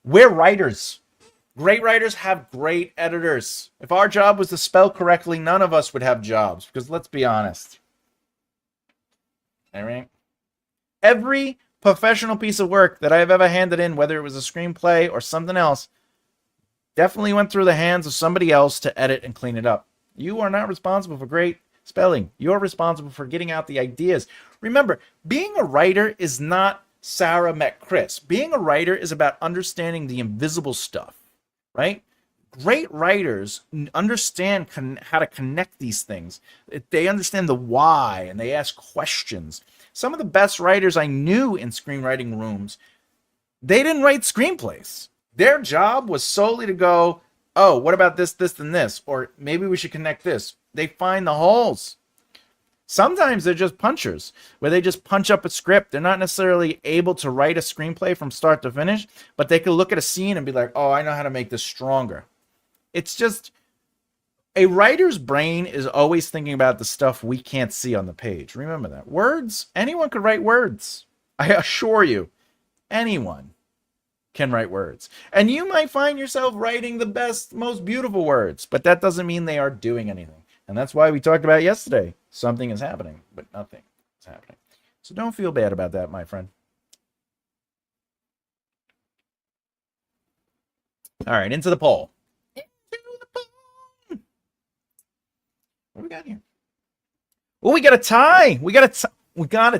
We're writers. Great writers have great editors. If our job was to spell correctly, none of us would have jobs, because let's be honest. All right? Every professional piece of work that I've ever handed in, whether it was a screenplay or something else, definitely went through the hands of somebody else to edit and clean it up. You are not responsible for great spelling. You're responsible for getting out the ideas. Remember, being a writer is not Sarah met Chris. Being a writer is about understanding the invisible stuff, right? great writers understand how to connect these things. They understand the why and they ask questions. Some of the best writers I knew in screenwriting rooms, they didn't write screenplays. Their job was solely to go, oh, what about this, this, and this? Or maybe we should connect this. They find the holes. Sometimes they're just punchers, where they just punch up a script. They're not necessarily able to write a screenplay from start to finish, but they could look at a scene and be like, oh, I know how to make this stronger. It's just, a writer's brain is always thinking about the stuff we can't see on the page. Remember that. Words, anyone could write words. I assure you, anyone can write words. And you might find yourself writing the best, most beautiful words, but that doesn't mean they are doing anything. And that's why we talked about yesterday. Something is happening, but nothing is happening. So don't feel bad about that, my friend. All right, into the poll. What do we got here? Oh, we got a tie. We got a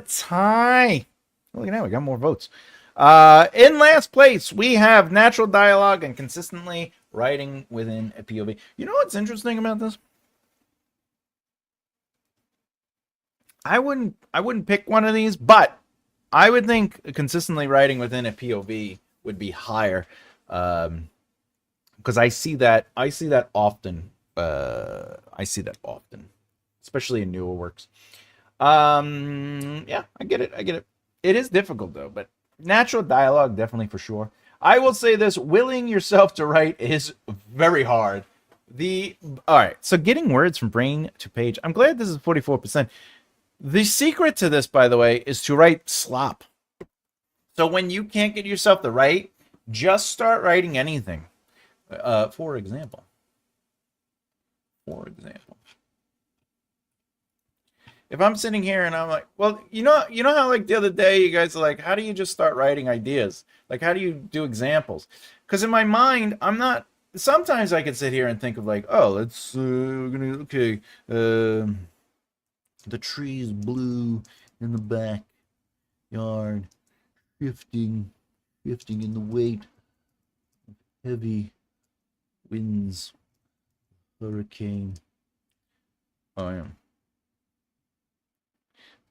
tie. Look at that. We got more votes. In last place, we have natural dialogue and consistently writing within a POV. You know what's interesting about this? I wouldn't pick one of these, but I would think consistently writing within a POV would be higher, because I see that often. I see that often, especially in newer works. Yeah, I get it. It is difficult though, but natural dialogue definitely for sure. I will say this: willing yourself to write is very hard. All right, so getting words from brain to page. I'm glad this is 44%. The secret to this, by the way, is to write slop. So when you can't get yourself to write, just start writing anything. For example, if I'm sitting here and I'm like, well, you know how like the other day you guys are like, how do you just start writing ideas? Like, how do you do examples? Because in my mind, I'm not. Sometimes I could sit here and think of like, oh, let's we're gonna okay. The trees blue in the backyard, shifting in the weight of heavy winds, hurricane. Oh, yeah.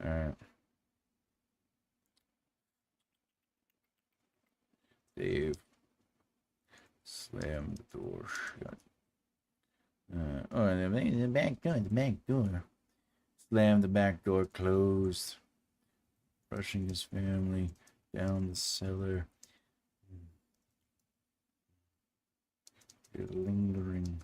All right. Dave slammed the door shut. The back door. Slammed the back door closed, rushing his family down the cellar. Lingering.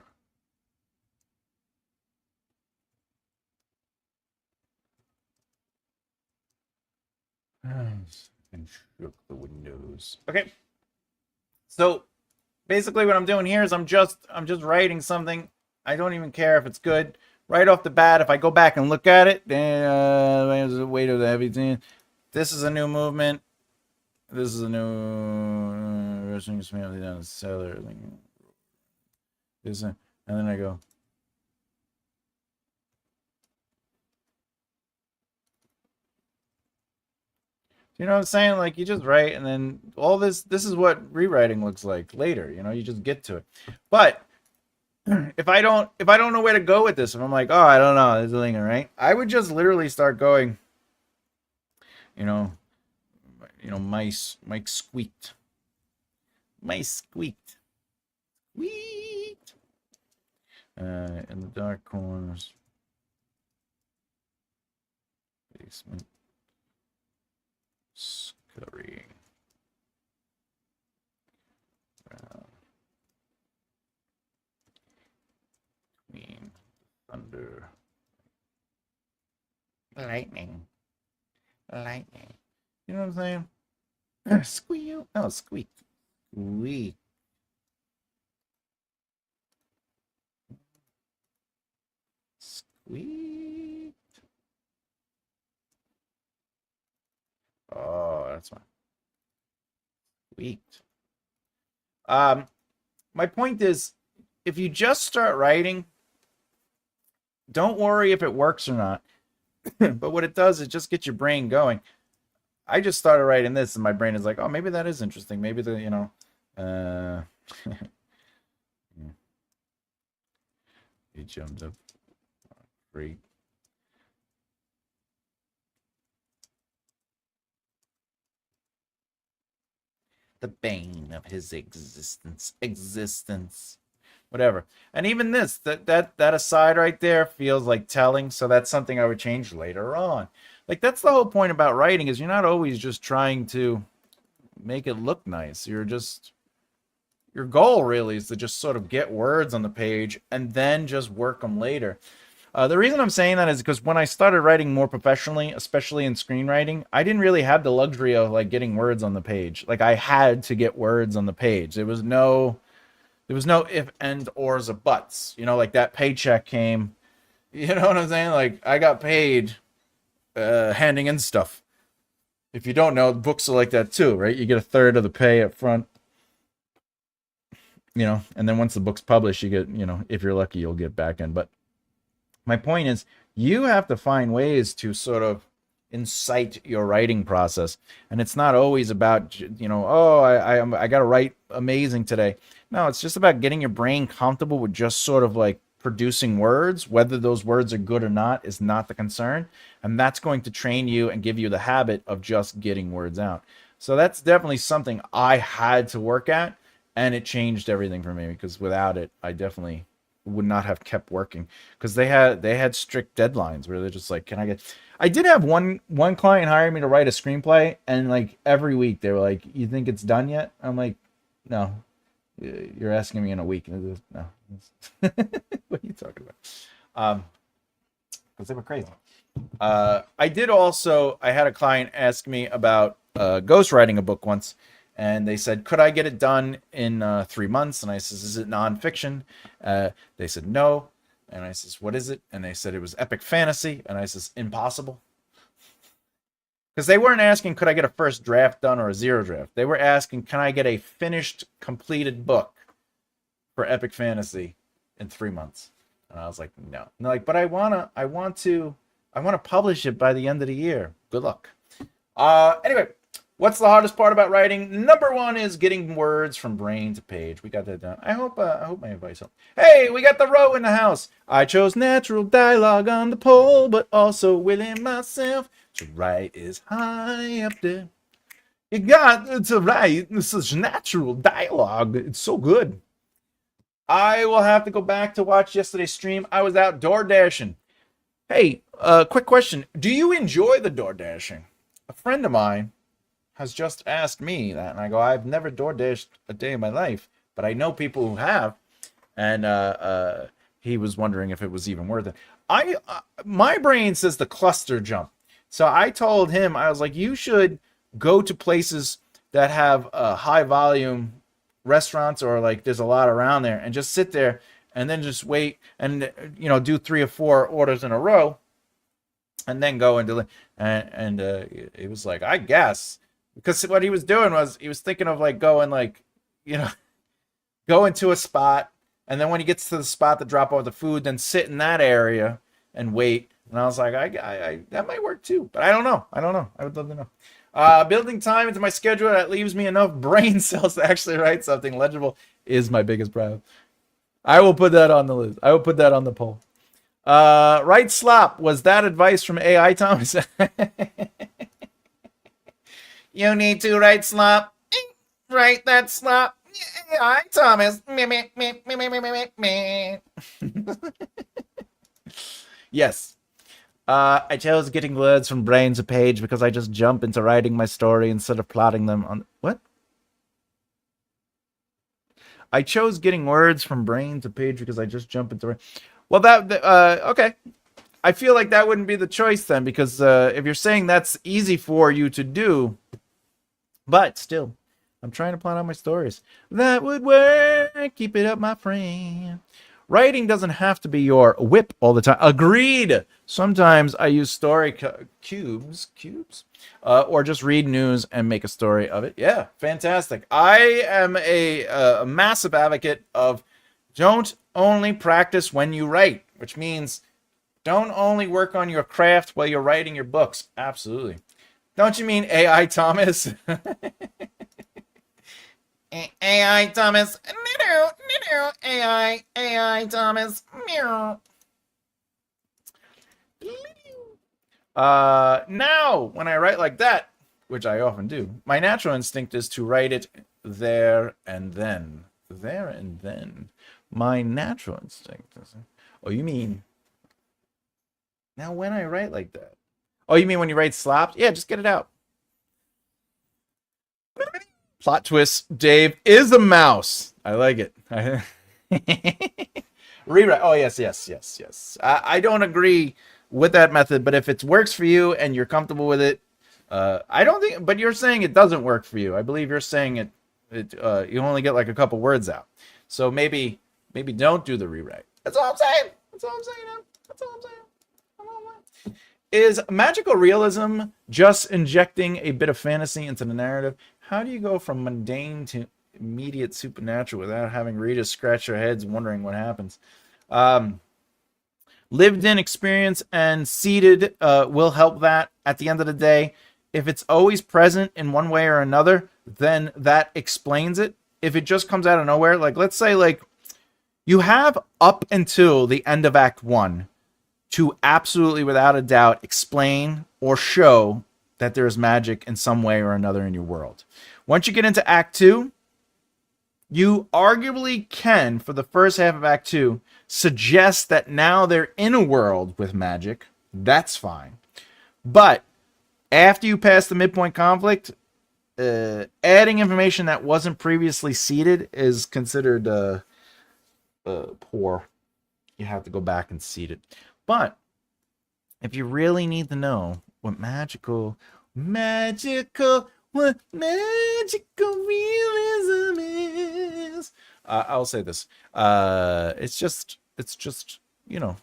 And shook the windows. Okay. So basically what I'm doing here is I'm just writing something. I don't even care if it's good. Right off the bat, if I go back and look at it, there's the weight of the heavy thing. This is a new movement. This is a new rushing his family down the cellar. And then I go. You know what I'm saying? Like, you just write, and then all this is what rewriting looks like later. You know, you just get to it. But if I don't know where to go with this, if I'm like, oh, I don't know, there's a linger, right? I would just literally start going. Mike squeaked. Mice squeaked. Squeaked. In the dark corners. Basement. Scurrying. Between thunder. Lightning. You know what I'm saying? Squeal. Oh, squeak. Squeak. Squeak. Oh, that's fine. Squeaked. My point is, if you just start writing, don't worry if it works or not. But what it does is just get your brain going. I just started writing this, and my brain is like, oh, maybe that is interesting. Maybe He jumped up. Great. The bane of his existence. Whatever. And even this, that aside right there feels like telling, so that's something I would change later on. Like that's the whole point about writing is you're not always just trying to make it look nice. You're just your goal really is to just sort of get words on the page and then just work them later. The reason I'm saying that is because when I started writing more professionally, especially in screenwriting, I didn't really have the luxury of like getting words on the page. Like I had to get words on the page. There was no if, and, ors, or buts. You know, like that paycheck came. You know what I'm saying? Like I got paid handing in stuff. If you don't know, books are like that too, right? You get a third of the pay up front. You know, and then once the book's published, you get, you know, if you're lucky, you'll get back end. But my point is, you have to find ways to sort of incite your writing process, and it's not always about, you know, oh, I got to write amazing today. No, it's just about getting your brain comfortable with just sort of like producing words. Whether those words are good or not is not the concern, and that's going to train you and give you the habit of just getting words out. So that's definitely something I had to work at, and it changed everything for me, because without it, I definitely would not have kept working, because they had strict deadlines where they're just like, can I get, I did have one client hire me to write a screenplay, and like every week they were like, you think it's done yet? I'm like, no, you're asking me in a week. No. What are you talking about? Because they were crazy. I had a client ask me about ghostwriting a book once. And they said, could I get it done in 3 months? And I says, is it nonfiction? They said, no. And I says, what is it? And they said it was epic fantasy. And I says, impossible. Because they weren't asking, could I get a first draft done or a zero draft? They were asking, can I get a finished, completed book for epic fantasy in 3 months? And I was like, no. And they're like, but I want to publish it by the end of the year. Good luck. Anyway. What's the hardest part about writing? Number one is getting words from brain to page. We got that done. I hope my advice helped. Hey, we got the row in the house. I chose natural dialogue on the poll, but also willing myself to write is high up there. You got to write such natural dialogue. It's so good. I will have to go back to watch yesterday's stream. I was out door dashing. Hey, quick question. Do you enjoy the door dashing? A friend of mine has just asked me that, and I go, I've never door dashed a day in my life, but I know people who have, and he was wondering if it was even worth it. My brain says the cluster jump, so I told him, I was like, you should go to places that have high volume restaurants, or like there's a lot around there, and just sit there and then just wait and, you know, do 3 or 4 orders in a row, and then go and deliver. And it was like, I guess. Because what he was doing was he was thinking of like going, like, you know, go into a spot, and then when he gets to the spot to drop off the food, then sit in that area and wait. And I was like, I that might work too, but I don't know. I would love to know. Building time into my schedule that leaves me enough brain cells to actually write something legible is my biggest problem. I will put that on the list. I will put that on the poll. Right slop. Was that advice from AI Thomas? You need to write slop. Write that slop. AI Thomas. Yes. I chose getting words from brain to page because I just jump into writing my story instead of plotting them on... What? I chose getting words from brain to page because I just jump into... Well, okay. I feel like that wouldn't be the choice then, because if you're saying that's easy for you to do, but still, I'm trying to plan out my stories. That would work. Keep it up, my friend. Writing doesn't have to be your whip all the time. Agreed. Sometimes I use story cubes, or just read news and make a story of it. Yeah, fantastic. I am a massive advocate of don't only practice when you write, which means don't only work on your craft while you're writing your books. Absolutely. Don't you mean AI Thomas? AI Thomas. AI Thomas. Now, when I write like that, which I often do, my natural instinct is to write it there and then. There and then. My natural instinct is. Oh, you mean. Now, when I write like that. Oh, you mean when you write slapped? Yeah, just get it out. Plot twist. Dave is a mouse. I like it. Rewrite. Oh, yes. I don't agree with that method, but if it works for you and you're comfortable with it, I don't think. But you're saying it doesn't work for you. I believe you're saying you only get like a couple words out. So maybe don't do the rewrite. That's all I'm saying. Is magical realism just injecting a bit of fantasy into the narrative? How do you go from mundane to immediate supernatural without having readers scratch their heads wondering what happens? Lived in experience and seated will help that at the end of the day. If it's always present in one way or another, then that explains it. If it just comes out of nowhere, like let's say like you have up until the end of Act 1 to absolutely without a doubt explain or show that there is magic in some way or another in your world. Once you get into Act 2, you arguably can, for the first half of Act 2, suggest that now they're in a world with magic. That's fine. But after you pass the midpoint conflict, adding information that wasn't previously seeded is considered poor. You have to go back and seed it. But if you really need to know what magical realism is, I'll say this. It's just, you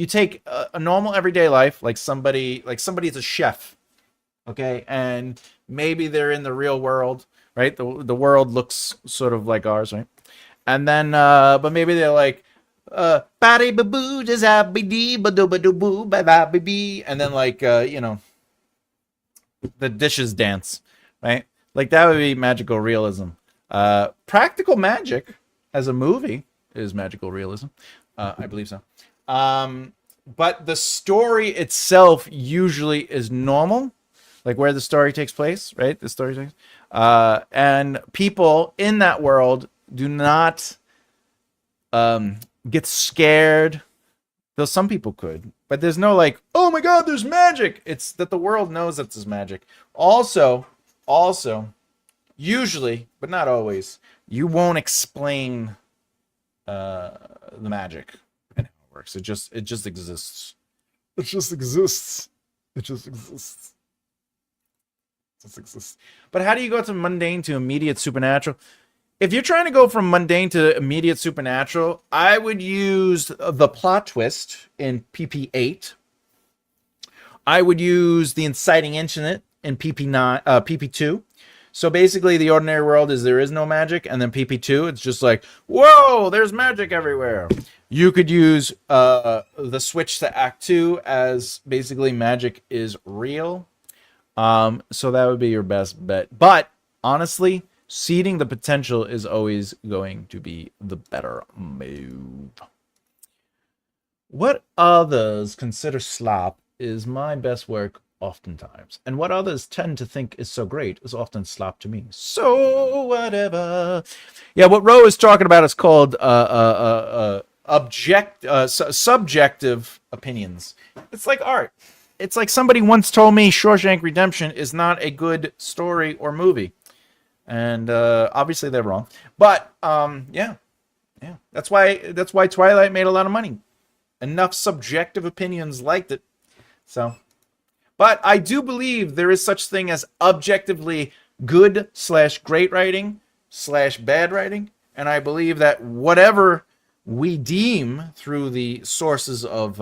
take a normal everyday life, like somebody's a chef, okay, and maybe they're in the real world, right? The world looks sort of like ours, right? And then, but maybe they're like, and then like the dishes dance, right? Like that would be magical realism. Practical Magic as a movie is magical realism. I believe so. But the story itself usually is normal, like where the story takes place, right? The story takes, and people in that world do not get scared, though some people could, but there's no like, oh my god, there's magic. It's that the world knows that there's magic. Also, usually, but not always, you won't explain the magic and how it works. It just exists. It just exists. But how do you go from mundane to immediate supernatural? If you're trying to go from mundane to immediate supernatural, I would use the plot twist in PP8. I would use the inciting incident in PP2. So basically, the ordinary world is there is no magic, and then PP2, it's just like, whoa, there's magic everywhere. You could use the switch to Act 2 as basically magic is real. So that would be your best bet. But honestly, seeding the potential is always going to be the better move. What others consider slop is my best work oftentimes, and what others tend to think is so great is often slop to me. So whatever. Yeah, what Ro is talking about is called subjective opinions. It's like art. It's like somebody once told me Shawshank Redemption is not a good story or movie. And obviously they're wrong. But yeah. That's why Twilight made a lot of money. Enough subjective opinions liked it. So, but I do believe there is such thing as objectively good / great writing / bad writing. And I believe that whatever we deem through the sources of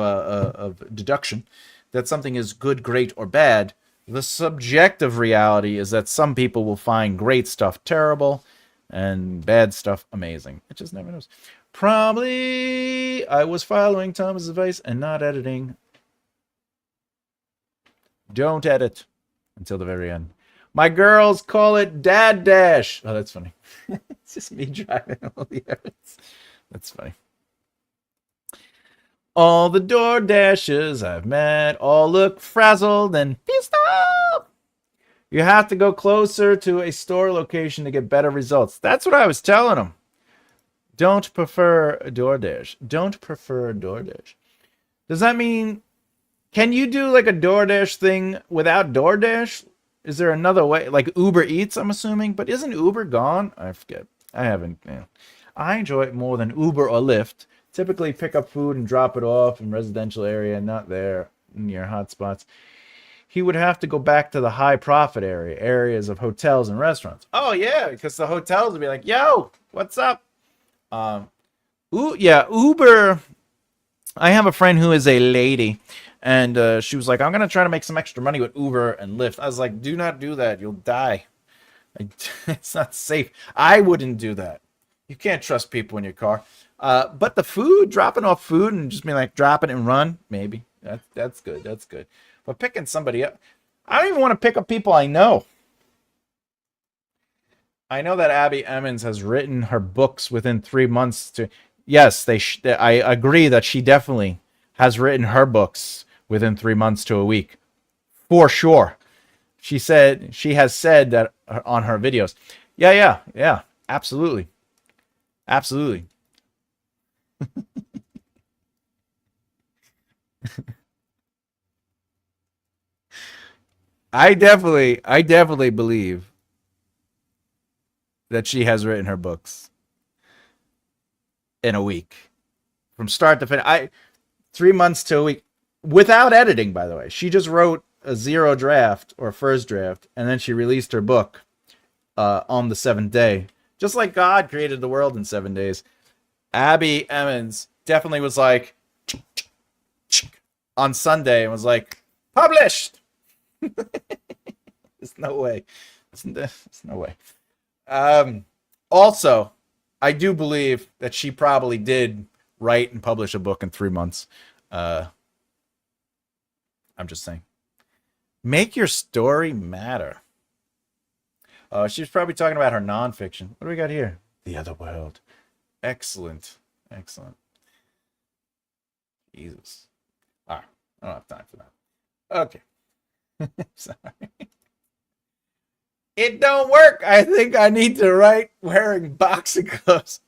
deduction that something is good, great, or bad, the subjective reality is that some people will find great stuff terrible and bad stuff amazing. It just never knows. Probably I was following Thomas' advice and not editing. Don't edit until the very end. My girls call it Dad Dash. Oh, that's funny. It's just me driving all the errands. That's funny. All the door dashes I've met all look frazzled and pissed off. You have to go closer to a store location to get better results. That's what I was telling them. Don't prefer a DoorDash. Don't prefer a DoorDash. Does that mean, can you do like a DoorDash thing without DoorDash? Is there another way? Like Uber Eats, I'm assuming. But isn't Uber gone? I forget. I haven't. I enjoy it more than Uber or Lyft. Typically pick up food and drop it off in residential area, not there near hotspots. He would have to go back to the high profit areas of hotels and restaurants. Oh, yeah, because the hotels would be like, yo, what's up? Uber. I have a friend who is a lady, and she was like, I'm going to try to make some extra money with Uber and Lyft. I was like, do not do that. You'll die. It's not safe. I wouldn't do that. You can't trust people in your car. But the food, dropping off food and just being like, drop it and run, maybe. That's good. That's good. But picking somebody up, I don't even want to pick up people I know. I know that Abby Emmons has written her books within 3 months to. Yes, I agree that she definitely has written her books within 3 months to a week, for sure. She has said that on her videos. Yeah, absolutely. I definitely believe that she has written her books in a week, from start to finish. 3 months to a week, without editing, by the way. She just wrote a zero draft or first draft, and then she released her book on the 7th day. Just like God created the world in 7 days. Abby Emmons definitely was like on Sunday and was like, published. There's no way. There's no way. Also, I do believe that she probably did write and publish a book in 3 months. I'm just saying. Make your story matter. She's probably talking about her nonfiction. What do we got here? The Other World. Excellent. Jesus. All right. I don't have time for that. Okay. Sorry. It don't work. I think I need to write wearing boxing gloves.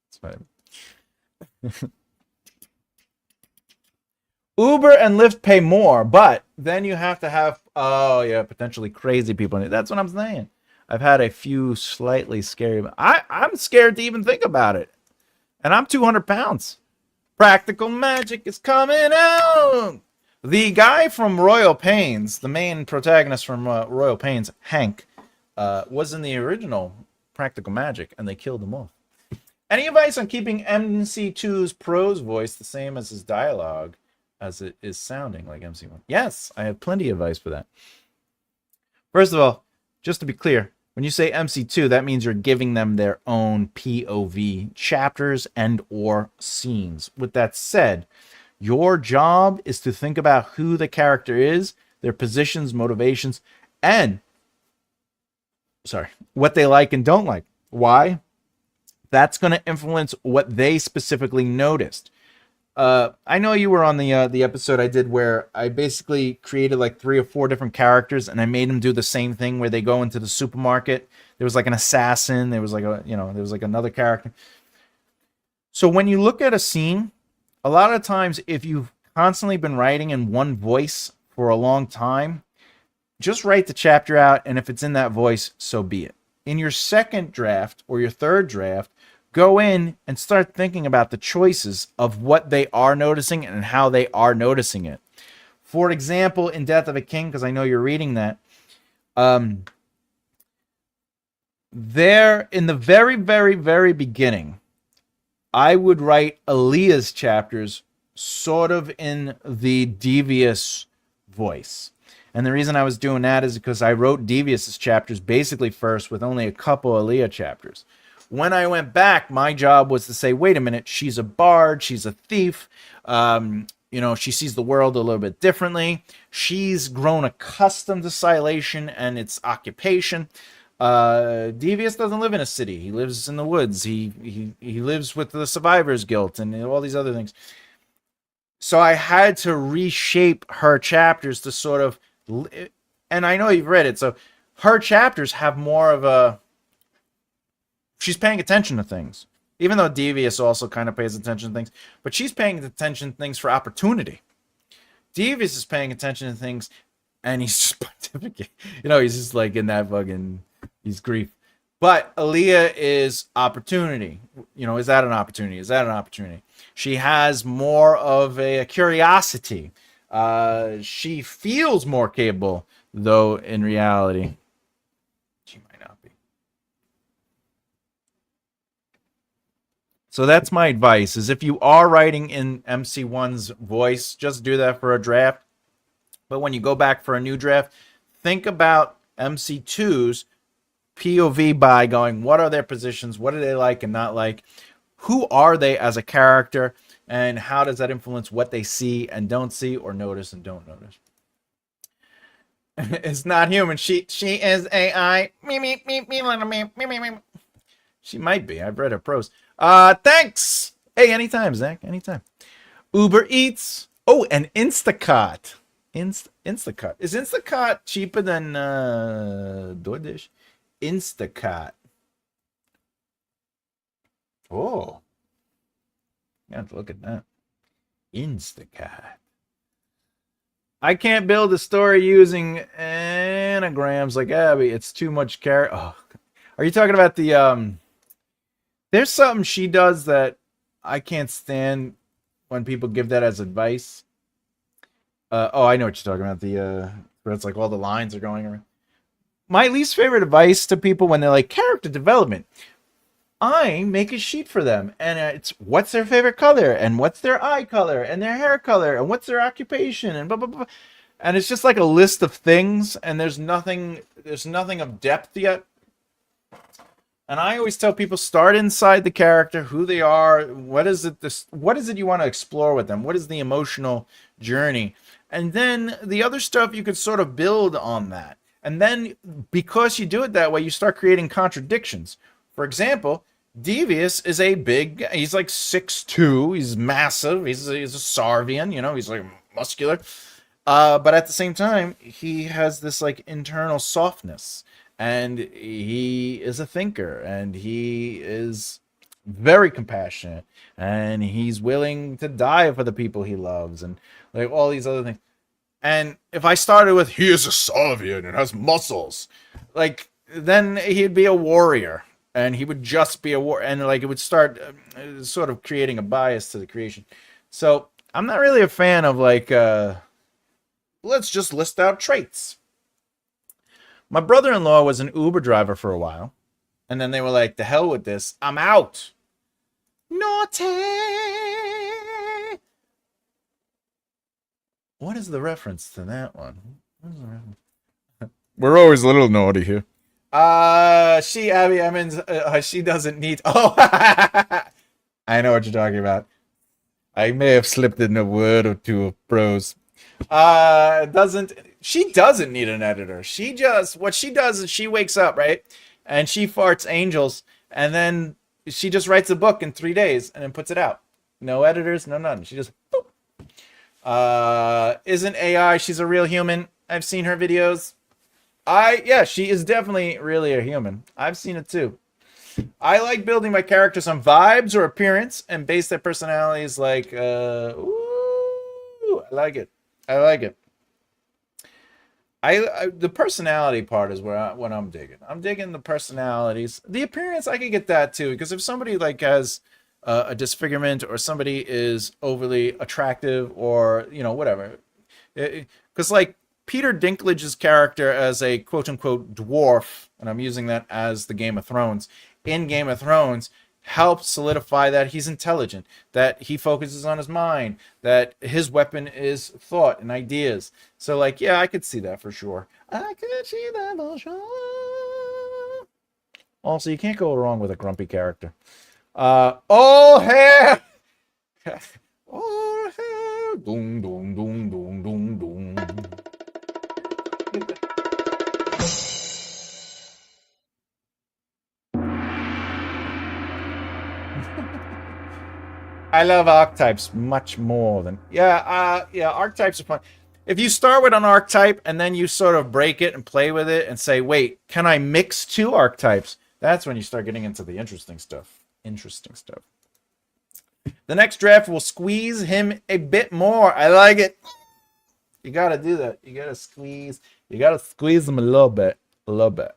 It's fine. Uber and Lyft pay more, but then you have to have, potentially crazy people. That's what I'm saying. I've had a few slightly scary. I'm scared to even think about it. And I'm 200 pounds. Practical magic is coming out. The guy from Royal Pains, the main protagonist from Royal Pains, Hank, was in the original Practical Magic, and they killed him off. Any advice on keeping MC2's prose voice the same as his dialogue, as it is sounding like MC1? Yes, I have plenty of advice for that. First of all, just to be clear, when you say MC2, that means you're giving them their own POV chapters and or scenes. With that said, your job is to think about who the character is, their positions, motivations, and what they like and don't like. Why? That's going to influence what they specifically noticed. I know you were on the episode I did where I basically created like 3 or 4 different characters, and I made them do the same thing where they go into the supermarket. There was like an assassin. There was like another character. So when you look at a scene, a lot of times, if you've constantly been writing in one voice for a long time, just write the chapter out, and if it's in that voice, so be it. In your second draft or your third draft, go in and start thinking about the choices of what they are noticing and how they are noticing it. For example, in Death of a King, because I know you're reading that, there in the very, very, very beginning, I would write Aaliyah's chapters sort of in the Devious voice. And the reason I was doing that is because I wrote Devious's chapters basically first with only a couple Aaliyah chapters. When I went back, my job was to say, wait a minute, she's a bard, she's a thief. she sees the world a little bit differently. She's grown accustomed to silation and its occupation. Devious doesn't live in a city. He lives in the woods. He lives with the survivor's guilt and all these other things. So I had to reshape her chapters to sort of, and I know you've read it, so her chapters have more of a, she's paying attention to things. Even though Devious also kind of pays attention to things, but she's paying attention to things for opportunity. Devious is paying attention to things, and he's just pontificating. He's just like in that fucking, he's grief. But Aaliyah is opportunity. Is that an opportunity? Is that an opportunity? She has more of a curiosity. She feels more capable, though in reality, she might not be. So that's my advice, is if you are writing in MC1's voice, just do that for a draft. But when you go back for a new draft, think about MC2's POV by going, what are their positions? What do they like and not like? Who are they as a character? And how does that influence what they see and don't see, or notice and don't notice? It's not human. She is AI. She might be. I've read her prose. Thanks. Hey, anytime, Zach. Anytime. Uber Eats. Oh, and Instacart. Instacart. Is Instacart cheaper than DoorDash? Instacart. Oh. You have to look at that. Instacart. I can't build a story using anagrams like Abby. It's too much character. Oh. Are you talking about the there's something she does that I can't stand when people give that as advice. I know what you're talking about. The where it's like all the lines are going around. My least favorite advice to people when they're like character development. I make a sheet for them, and it's what's their favorite color, and what's their eye color, and their hair color, and what's their occupation, and blah blah blah. And it's just like a list of things, and there's nothing of depth yet. And I always tell people, start inside the character, who they are, what is it you want to explore with them, what is the emotional journey, and then the other stuff you could sort of build on that. And then because you do it that way, you start creating contradictions. For example, Devious is he's like 6'2", he's massive, he's a Sarvian, he's like muscular. But at the same time, he has this like internal softness, and he is a thinker, and he is very compassionate, and he's willing to die for the people he loves, and like all these other things. And if I started with, he is a Sarvian and has muscles, like then he'd be a warrior. And he would just be a war, and like it would start sort of creating a bias to the creation. So I'm not really a fan of like, let's just list out traits. My brother-in-law was an Uber driver for a while, and then they were like, "The hell with this, I'm out." Naughty. What is the reference to that one? We're always a little naughty here. Abby Emmons, she doesn't need. Oh, I know what you're talking about. I may have slipped in a word or two of prose. She doesn't need an editor. What she does is she wakes up, right? And she farts angels, and then she just writes a book in 3 days and then puts it out. No editors, no nothing. She just, boop. Isn't AI, she's a real human. I've seen her videos. She is definitely really a human. I've seen it too. I like building my characters on vibes or appearance and base their personalities like, I like it. The personality part is what I'm digging. I'm digging the personalities. The appearance, I can get that too, because if somebody like has a disfigurement, or somebody is overly attractive, or whatever, because like Peter Dinklage's character as a quote-unquote dwarf, and I'm using that as the Game of Thrones, in Game of Thrones, helps solidify that he's intelligent, that he focuses on his mind, that his weapon is thought and ideas. So, like, yeah, I could see that for sure. I could see that for sure. Also, you can't go wrong with a grumpy character. All hair! All hair! Doom, doom, doom, doom, doom, doom. I love archetypes much more than yeah, archetypes are fun. If you start with an archetype and then you sort of break it and play with it and say, wait, can I mix two archetypes? That's when you start getting into the interesting stuff. Interesting stuff. The next draft will squeeze him a bit more. I like it. You gotta do that. You gotta squeeze them a little bit. A little bit.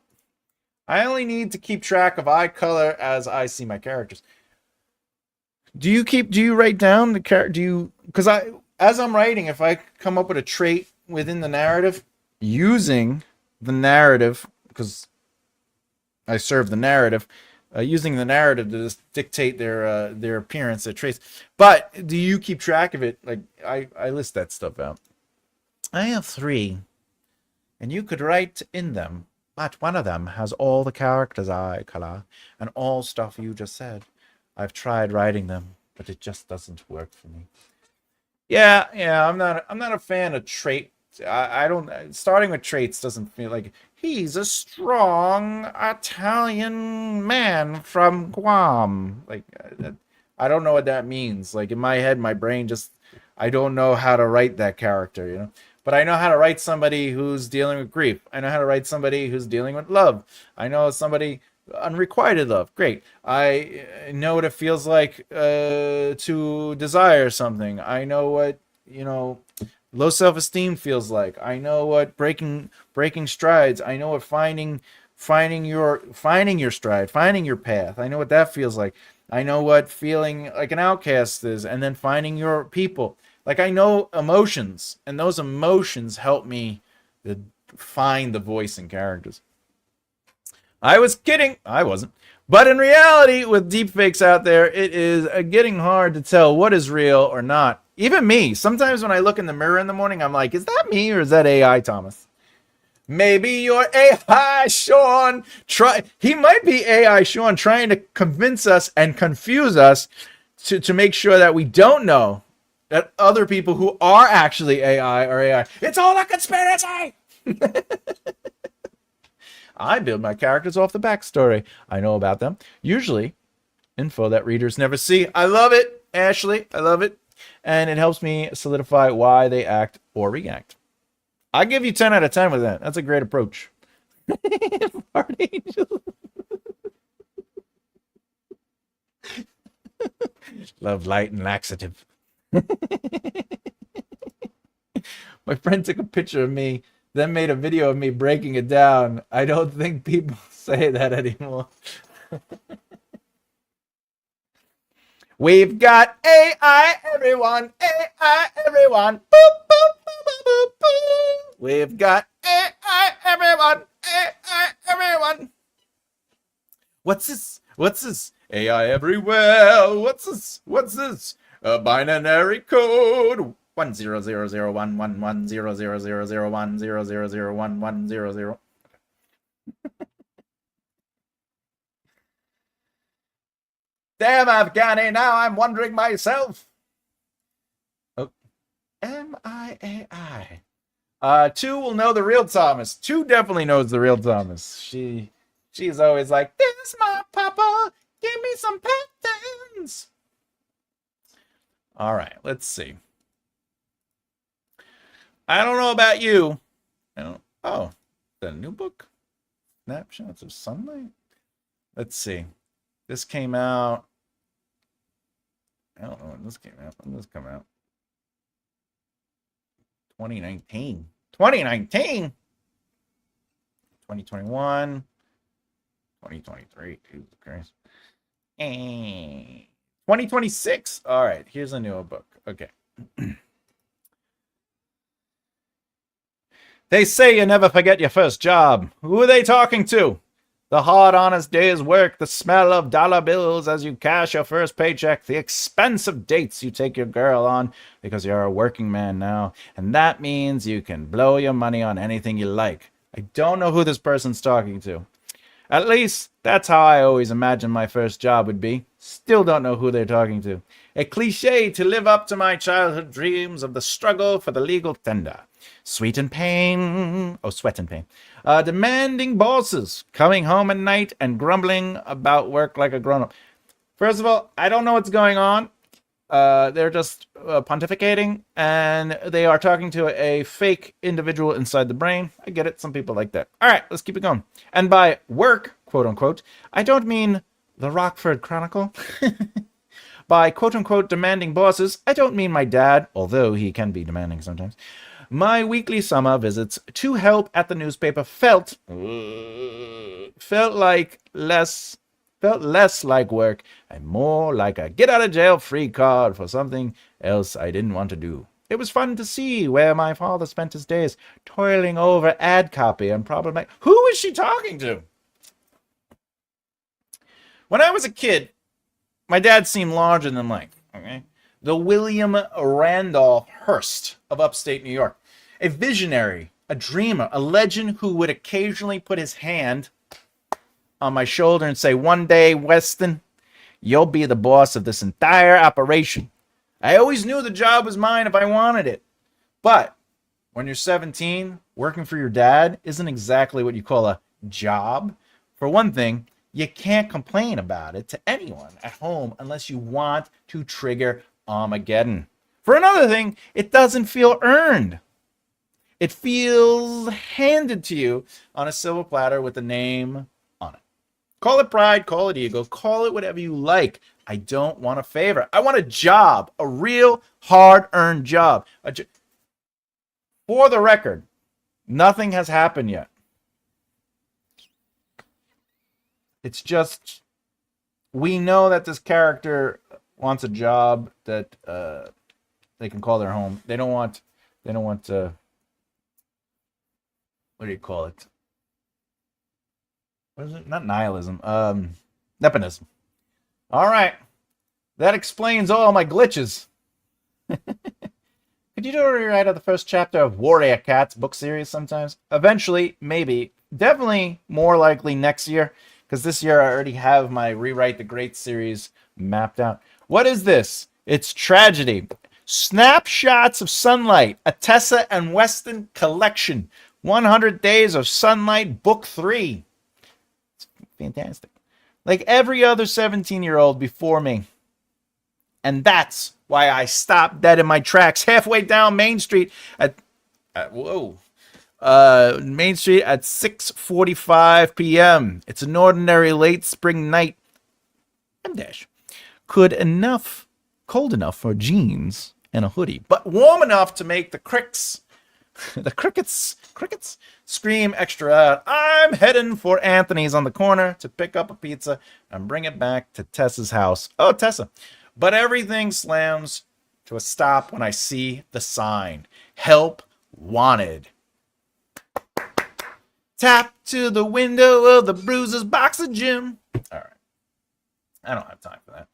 I only need to keep track of eye color as I see my characters. Do you write down the character? Because as I'm writing, if I come up with a trait within the narrative, using the narrative, because I serve the narrative, using the narrative to just dictate their appearance, their traits. But do you keep track of it? Like I list that stuff out. I have 3, and you could write in them, but one of them has all the characters' eye color and all stuff you just said. I've tried writing them, but it just doesn't work for me. Yeah, I'm not a fan of trait. I don't. Starting with traits doesn't feel like he's a strong Italian man from Guam. Like, I don't know what that means. Like in my head, my brain just, I don't know how to write that character, you know. But I know how to write somebody who's dealing with grief. I know how to write somebody who's dealing with love. I know somebody unrequited love. Great. I know what it feels like to desire something. I know what, low self-esteem feels like. I know what breaking strides. I know what finding your stride, finding your path. I know what that feels like. I know what feeling like an outcast is, and then finding your people. Like, I know emotions, and those emotions help me to find the voice in characters. I was kidding. I wasn't. But in reality, with deepfakes out there, it is getting hard to tell what is real or not. Even me. Sometimes when I look in the mirror in the morning, I'm like, is that me or is that AI, Thomas? Maybe you're AI, Sean. He might be AI, Sean, trying to convince us and confuse us to make sure that we don't know that other people who are actually AI are AI. It's all a conspiracy! I build my characters off the backstory I know about them. Usually, info that readers never see. I love it, Ashley. I love it. And it helps me solidify why they act or react. I give you 10 out of 10 with that. That's a great approach. Fart angel. Love light and laxative. My friend took a picture of me, then made a video of me breaking it down. I don't think people say that anymore. We've got AI, everyone. AI, everyone. Boop, boop, boop, boop, boop, boop. We've got AI, everyone. AI, everyone. What's this? What's this? AI everywhere. What's this? What's this? A binary code. 100011100000100011000. Damn, Afghani, now I'm wondering myself. Oh, am I AI? 2 will know the real Thomas. 2 definitely knows the real Thomas. She's always like, this is my papa. Give me some patterns. All right, let's see. I don't know about you. Oh, is that a new book? Snapshots of sunlight? Let's see. This came out. I don't know when this came out. When did this come out? 2019. 2019? 2021. 2023. Jesus Christ. 2026. All right. Here's a newer book. Okay. They say you never forget your first job. Who are they talking to? The hard, honest day's work, the smell of dollar bills as you cash your first paycheck, the expensive dates you take your girl on because you're a working man now. And that means you can blow your money on anything you like. I don't know who this person's talking to. At least that's how I always imagined my first job would be. Still don't know who they're talking to. A cliche to live up to my childhood dreams of the struggle for the legal tender. Sweet and pain. Oh, sweat and pain. Demanding bosses. Coming home at night and grumbling about work like a grown-up. First of all, I don't know what's going on. They're just pontificating, and they are talking to a fake individual inside the brain. I get it. Some people like that. All right, let's keep it going. And by work, quote unquote, I don't mean the Rockford Chronicle. By quote unquote demanding bosses, I don't mean my dad, although he can be demanding sometimes. My weekly summer visits to help at the newspaper felt less like work and more like a get out of jail free card for something else I didn't want to do. It was fun to see where my father spent his days toiling over ad copy and problematic. Who is she talking to? When I was a kid, my dad seemed larger than life. Okay, the William Randolph Hearst of upstate New York, a visionary, a dreamer, a legend who would occasionally put his hand on my shoulder and say, "One day, Weston, you'll be the boss of this entire operation." I always knew the job was mine if I wanted it. But when you're 17, working for your dad isn't exactly what you call a job. For one thing, you can't complain about it to anyone at home unless you want to trigger Armageddon. For another thing, it doesn't feel earned. It feels handed to you on a silver platter with a name on it. Call it pride, call it ego, call it whatever you like. I don't want a favor. I want a job, a real hard-earned job. For the record, nothing has happened yet. It's just, we know that this character wants a job that they can call their home. They don't want, what do you call it? What is it? Not nihilism. Nepotism. All right. That explains all my glitches. Could you do a rewrite of the first chapter of Warrior Cats book series sometimes? Eventually, maybe. Definitely more likely next year. Because this year I already have my Rewrite the Great series mapped out. What is this? It's tragedy. Snapshots of Sunlight. A Tessa and Weston collection. 100 Days of Sunlight, Book 3. It's fantastic. Like every other 17-year-old before me. And that's why I stopped dead in my tracks halfway down Main Street at Main Street at 6:45 p.m. It's an ordinary late spring night. M-dash. Cold enough for jeans and a hoodie, but warm enough to make the crickets scream extra loud. I'm heading for Anthony's on the corner to pick up a pizza and bring it back to Tessa's house. Oh, Tessa. But everything slams to a stop when I see the sign. Help wanted. Tap to the window of the Bruiser's Boxer Gym. All right. I don't have time for that.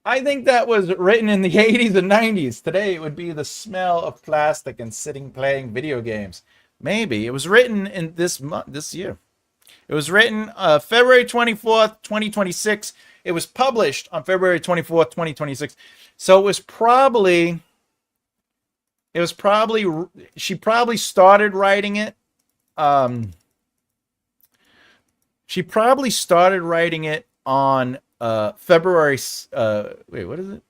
I think that was written in the 80s and 90s. Today it would be the smell of plastic and sitting playing video games. Maybe. It was written in this year. It was written February 24th, 2026. It was published on February 24th, 2026. So she probably started writing it. She probably started writing it on February. What is it?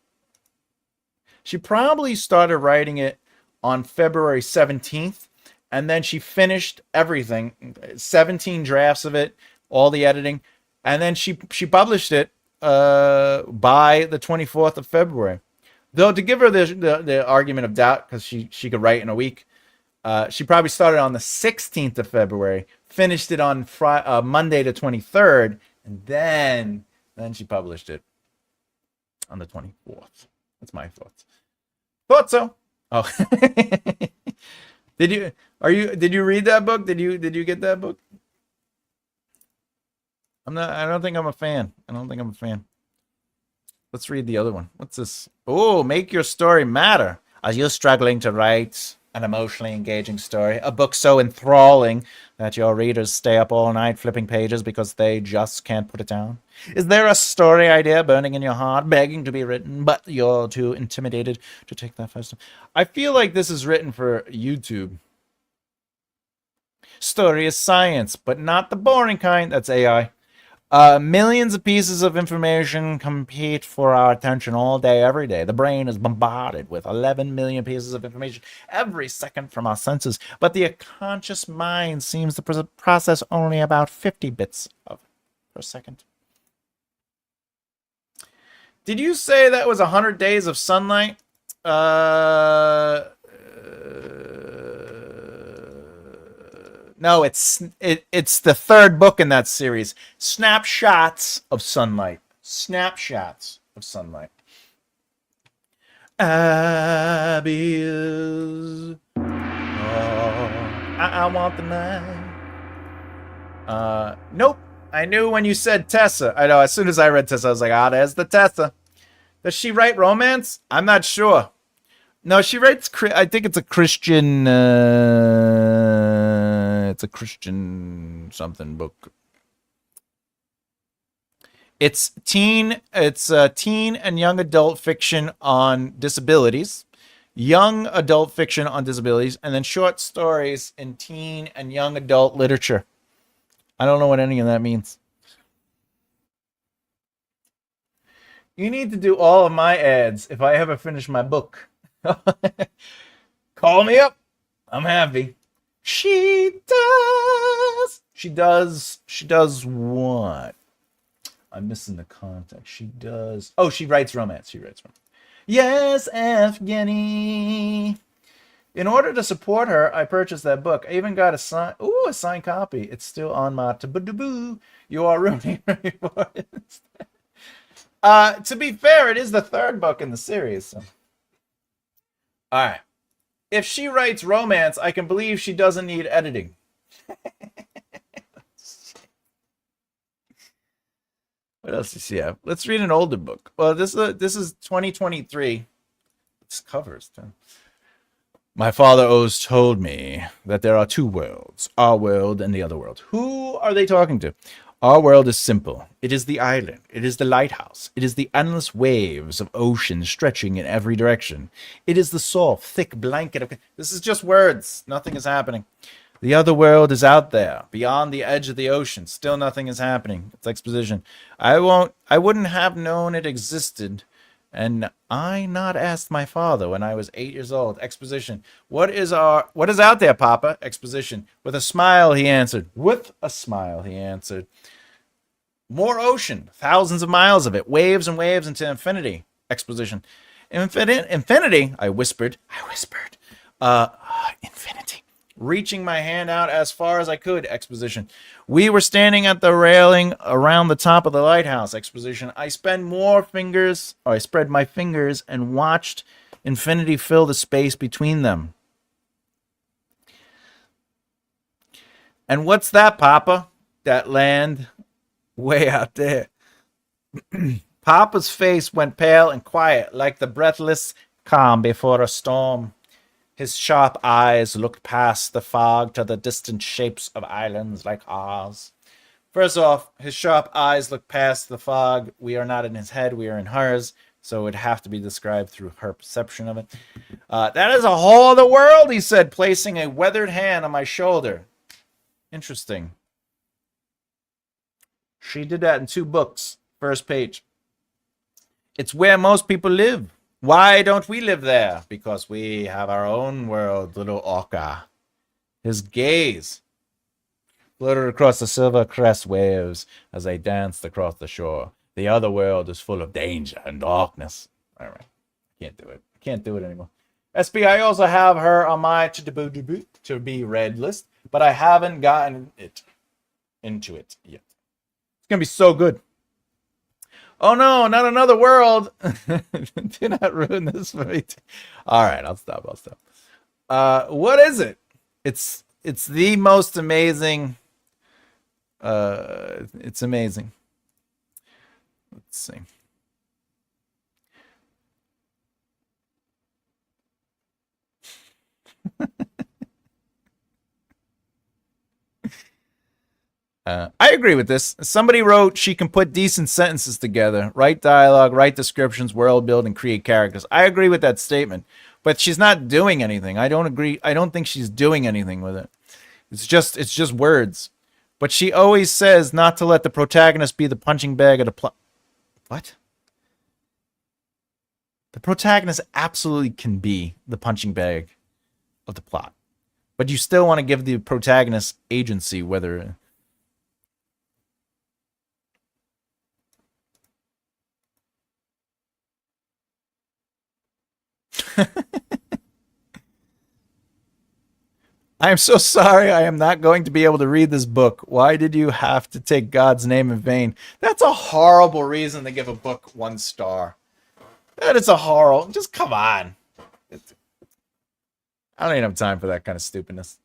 She probably started writing it on February 17th, and then she finished everything, 17 drafts of it, all the editing, and then she published it by the 24th of February. Though to give her the argument of doubt, because she could write in a week, she probably started on the 16th of February, finished it on Monday the 23rd, and then she published it on the 24th. That's my thoughts. Thought so. Oh. Did you read that book? Did you get that book? I don't think I'm a fan. Let's read the other one. What's this? Oh, make your story matter. Are you struggling to write an emotionally engaging story, a book so enthralling that your readers stay up all night flipping pages because they just can't put it down? Is there a story idea burning in your heart, begging to be written, but you're too intimidated to take that first step? I feel like this is written for YouTube. Story is science, but not the boring kind. That's AI. Millions of pieces of information compete for our attention all day, every day. The brain is bombarded with 11 million pieces of information every second from our senses, but the conscious mind seems to process only about 50 bits per second. Did you say that was 100 days of sunlight? No, it's the third book in that series. Snapshots of sunlight. Snapshots of sunlight. Abby is. I want the night. Nope. I knew when you said Tessa. I know. As soon as I read Tessa, I was like, there's the Tessa. Does she write romance? I'm not sure. No, she writes. I think it's a Christian. It's a Christian something book. It's teen and young adult fiction on disabilities, young adult fiction on disabilities, and then short stories in teen and young adult literature. I don't know what any of that means. You need to do all of my ads if I ever finish my book. Call me up. I'm happy. She does. She does what? I'm missing the context. She does. Oh, she writes romance. Yes, Evgeny. In order to support her, I purchased that book. I even got a signed copy. It's still on my taboo. You are ruining her. To be fair, it is the third book in the series. So. All right. If she writes romance, I can believe she doesn't need editing. What else does she have? Let's read an older book. Well, this is 2023. This covers. My father always told me that there are two worlds, our world and the other world. Who are they talking to? Our world is simple. It is the island. It is the lighthouse. It is the endless waves of ocean stretching in every direction. It is the soft, thick blanket of... This is just words. Nothing is happening. The other world is out there, beyond the edge of the ocean. Still nothing is happening. It's exposition. I wouldn't have known it existed, and I not asked my father when I was 8 years old. Exposition. What is out there, Papa? Exposition. With a smile, he answered. More ocean, thousands of miles of it, waves and waves into infinity. Exposition. Infinity, I whispered. Infinity. Reaching my hand out as far as I could. Exposition. We were standing at the railing around the top of the lighthouse. Exposition. I spread my fingers and watched infinity fill the space between them. And what's that, Papa? That land way out there. Papa's face went pale and quiet, like the breathless calm before a storm. His sharp eyes looked past the fog to the distant shapes of islands like ours. First off, his sharp eyes looked past the fog. We are not in his head, we are in hers, so it would have to be described through her perception of it. That is a whole other world, he said, placing a weathered hand on my shoulder. Interesting. She did that in 2 books. First page. It's where most people live. Why don't we live there? Because we have our own world, little Orca. His gaze floated across the silver crest waves as they danced across the shore. The other world is full of danger and darkness. All right. I can't do it anymore. SB, I also have her on my to be read list, but I haven't gotten into it yet. It's going to be so good. Oh no, not another world. Do not ruin this for me. All right, I'll stop. What is it? It's the most amazing. It's amazing. Let's see. I agree with this. Somebody wrote she can put decent sentences together, write dialogue, write descriptions, world build, and create characters. I agree with that statement, but she's not doing anything. I don't agree. I don't think she's doing anything with it. It's just words. But she always says not to let the protagonist be the punching bag of the plot. What? The protagonist absolutely can be the punching bag of the plot, but you still want to give the protagonist agency, whether. I am so sorry. I am not going to be able to read this book. Why did you have to take God's name in vain? That's a horrible reason to give a book 1 star. That is a horrible. Just come on. I don't even have time for that kind of stupidness.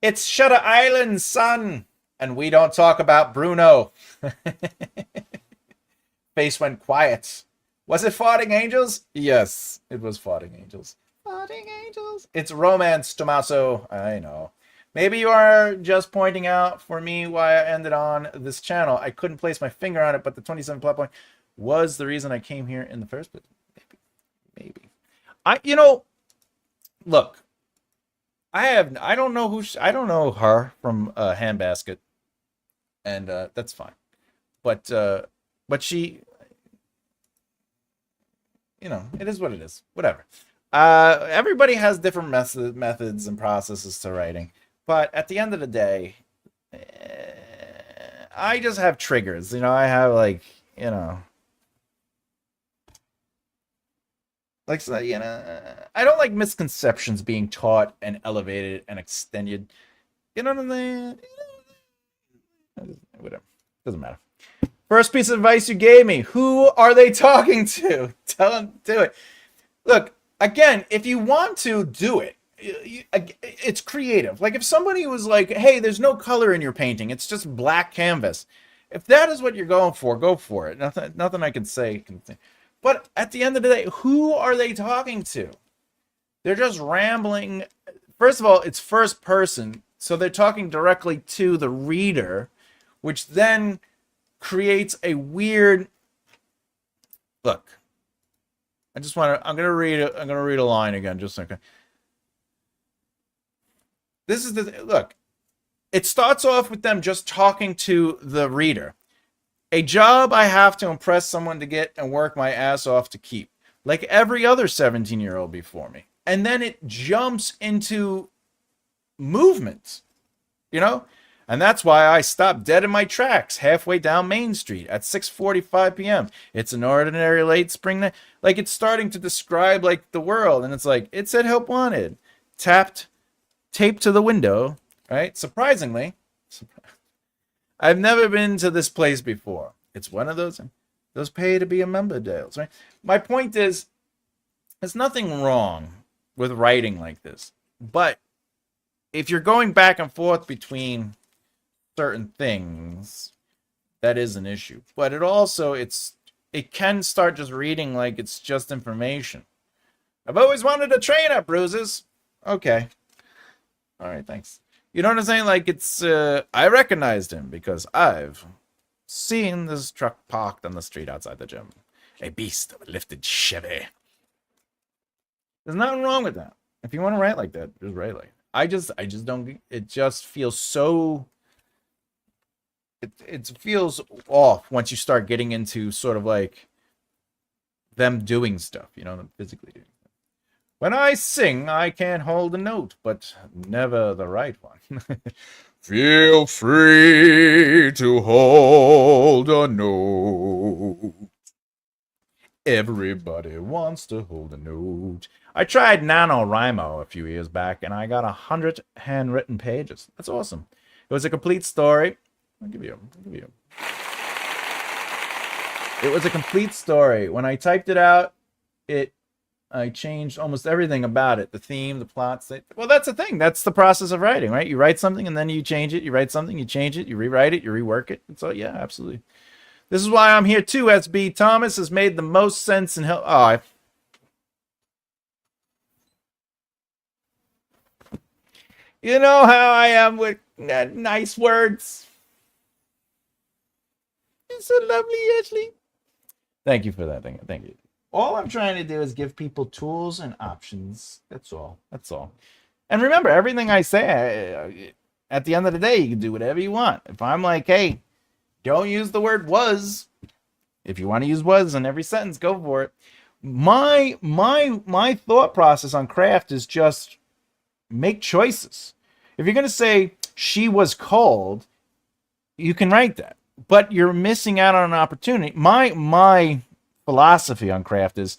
It's Shutter Island, son. And we don't talk about Bruno. Face went quiet. Was it Farting Angels? Yes, it was Farting Angels. Farting Angels. It's romance, Tommaso. I know. Maybe you are just pointing out for me why I ended on this channel. I couldn't place my finger on it, but the 27 plot point was the reason I came here in the first place. Maybe. Look. I don't know her from Handbasket, and that's fine. But she, it is what it is. Whatever. Everybody has different methods and processes to writing, but at the end of the day, I just have triggers. I have I don't like misconceptions being taught and elevated and extended. You know what I'm saying? Whatever. Doesn't matter. First piece of advice you gave me. Who are they talking to? Tell them to do it. Look, again, if you want to do it, it's creative. Like if somebody was like, hey, there's no color in your painting. It's just black canvas. If that is what you're going for, go for it. Nothing I can say. But at the end of the day, who are they talking to? They're just rambling. First of all, it's first person. So they're talking directly to the reader, which then creates a weird look. I'm gonna read a line again, just a second. This is look. It starts off with them just talking to the reader. A job I have to impress someone to get and work my ass off to keep, like every other 17-year-old before me. And then it jumps into movement, And that's why I stopped dead in my tracks halfway down Main Street at 6:45 p.m. It's an ordinary late spring night. Like it's starting to describe like the world, and it's like it said help wanted, taped to the window, right? Surprisingly, I've never been to this place before. It's one of those pay to be a member deals, right? My point is, there's nothing wrong with writing like this, but if you're going back and forth between certain things, that is an issue. But it can start just reading like it's just information. I've always wanted a trainer, Bruises. Okay. All right, thanks. You know what I'm saying? Like it's I recognized him because I've seen this truck parked on the street outside the gym. A beast of a lifted Chevy. There's nothing wrong with that. If you want to write like that, just write like that. I just don't. It just feels so. It feels off once you start getting into sort of like them doing stuff, them physically doing stuff. When I sing, I can't hold a note, but never the right one. Feel free to hold a note. Everybody wants to hold a note. I tried NaNoWriMo a few years back, and I got 100 handwritten pages. That's awesome. It was a complete story. I'll give you. It was a complete story. When I typed it out, I changed almost everything about it. The theme, the plots. Well, that's the thing. That's the process of writing, right? You write something, and then you change it. You write something, you change it, you rewrite it, you rework it. So, yeah, absolutely. This is why I'm here too, SB. Thomas has made the most sense in hell. Oh, You know how I am with nice words. You're so lovely, Ashley. Thank you for that. Thank you. All I'm trying to do is give people tools and options. That's all. That's all. And remember, everything I say, at the end of the day, you can do whatever you want. If I'm like, hey, don't use the word was. If you want to use was in every sentence, go for it. My thought process on craft is just make choices. If you're going to say she was cold, you can write that. But you're missing out on an opportunity. My philosophy on craft is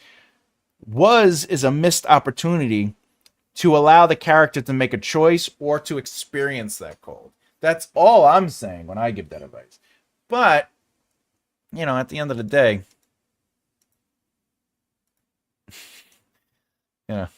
a missed opportunity to allow the character to make a choice or to experience that cold. That's all I'm saying when I give that advice. But, at the end of the day, yeah.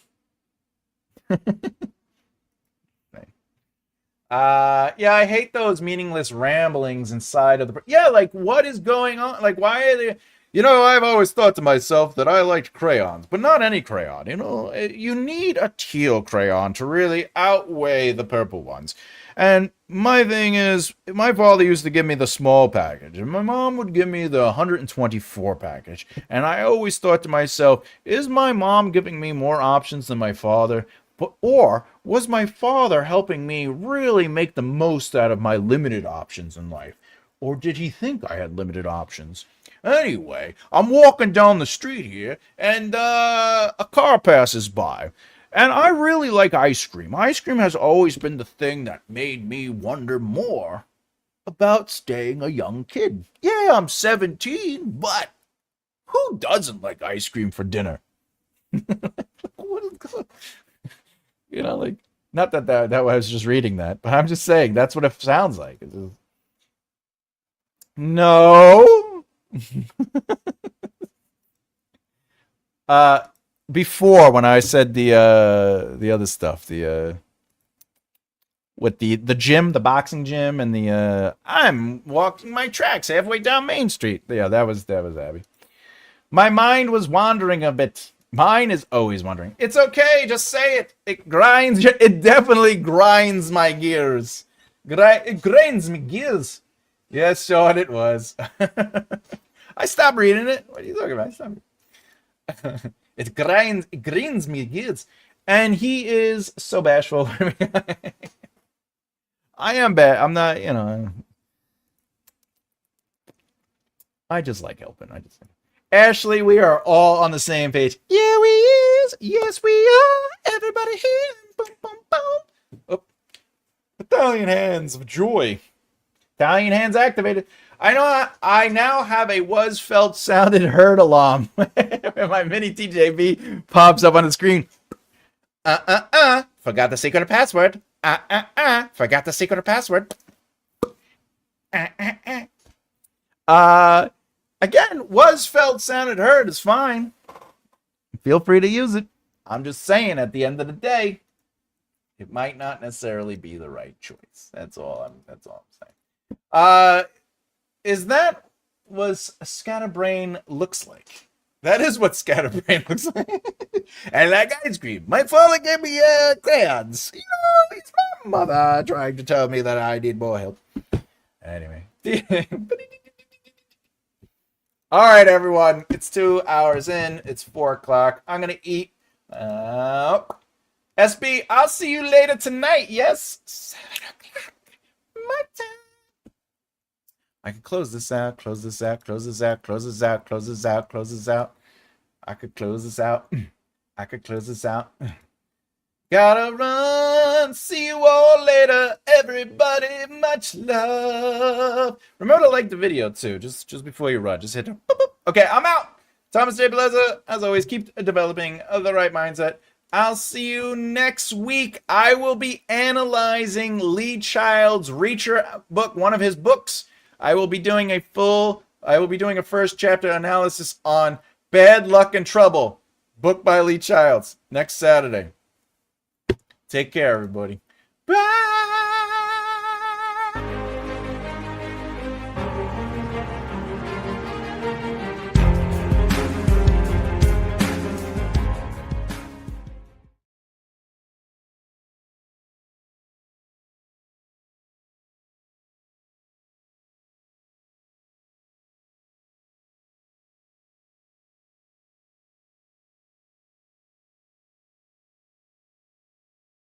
Yeah, I hate those meaningless ramblings inside of the... Yeah, like, what is going on? Like, why are they... I've always thought to myself that I liked crayons, but not any crayon. You need a teal crayon to really outweigh the purple ones. And my thing is, my father used to give me the small package, and my mom would give me the 124 package. And I always thought to myself, is my mom giving me more options than my father? Or was my father helping me really make the most out of my limited options in life? Or did he think I had limited options? Anyway, I'm walking down the street here, and a car passes by. And I really like ice cream. Ice cream has always been the thing that made me wonder more about staying a young kid. Yeah, I'm 17, but who doesn't like ice cream for dinner? Like, not that I was just reading that, but I'm just saying that's what it sounds like. It's just... No. Before, when I said the other stuff, with the gym, the boxing gym, and the I'm walking my tracks halfway down Main Street. Yeah, that was Abby. My mind was wandering a bit. Mine is always wandering. It's okay, just say it. It grinds. It definitely grinds my gears. It grinds me gears. Yes, Sean, it was. I stopped reading it. What are you talking about? It grinds me gears. And he is so bashful. I am bad. I'm not, I just like helping. Ashley, we are all on the same page. Yeah, we is. Yes, we are. Everybody here. Boom, boom, boom. Oh. Italian hands of joy. Italian hands activated. I now have a was, felt, sounded, heard alarm. When my mini TJB pops up on the screen. Forgot the secret password. Forgot the secret password. Again, was, felt, sounded, heard is fine. Feel free to use it. I'm just saying, at the end of the day, it might not necessarily be the right choice. That's all I'm saying. Is that what Scatterbrain looks like? That is what Scatterbrain looks like. And like ice cream. My father gave me crayons. It's my mother trying to tell me that I need more help. Anyway. All right, everyone. It's 2 hours in. It's 4 o'clock. I'm going to eat. SB, I'll see you later tonight. Yes? 7 o'clock. My time. I could close this out, close this out, close this out, close this out, close this out, close this out. I could close this out. I could close this out. Gotta run. See you all later, everybody. Much love. Remember to like the video too, just before you run. Just hit boop, boop. Okay, I'm out. Thomas J. Bellezza, as always, keep developing the right mindset. I'll see you next week. I will be analyzing Lee Child's Reacher book, one of his books. I will be doing a first chapter analysis on Bad Luck and Trouble, book by Lee Childs, next Saturday. Take care, everybody. Bye.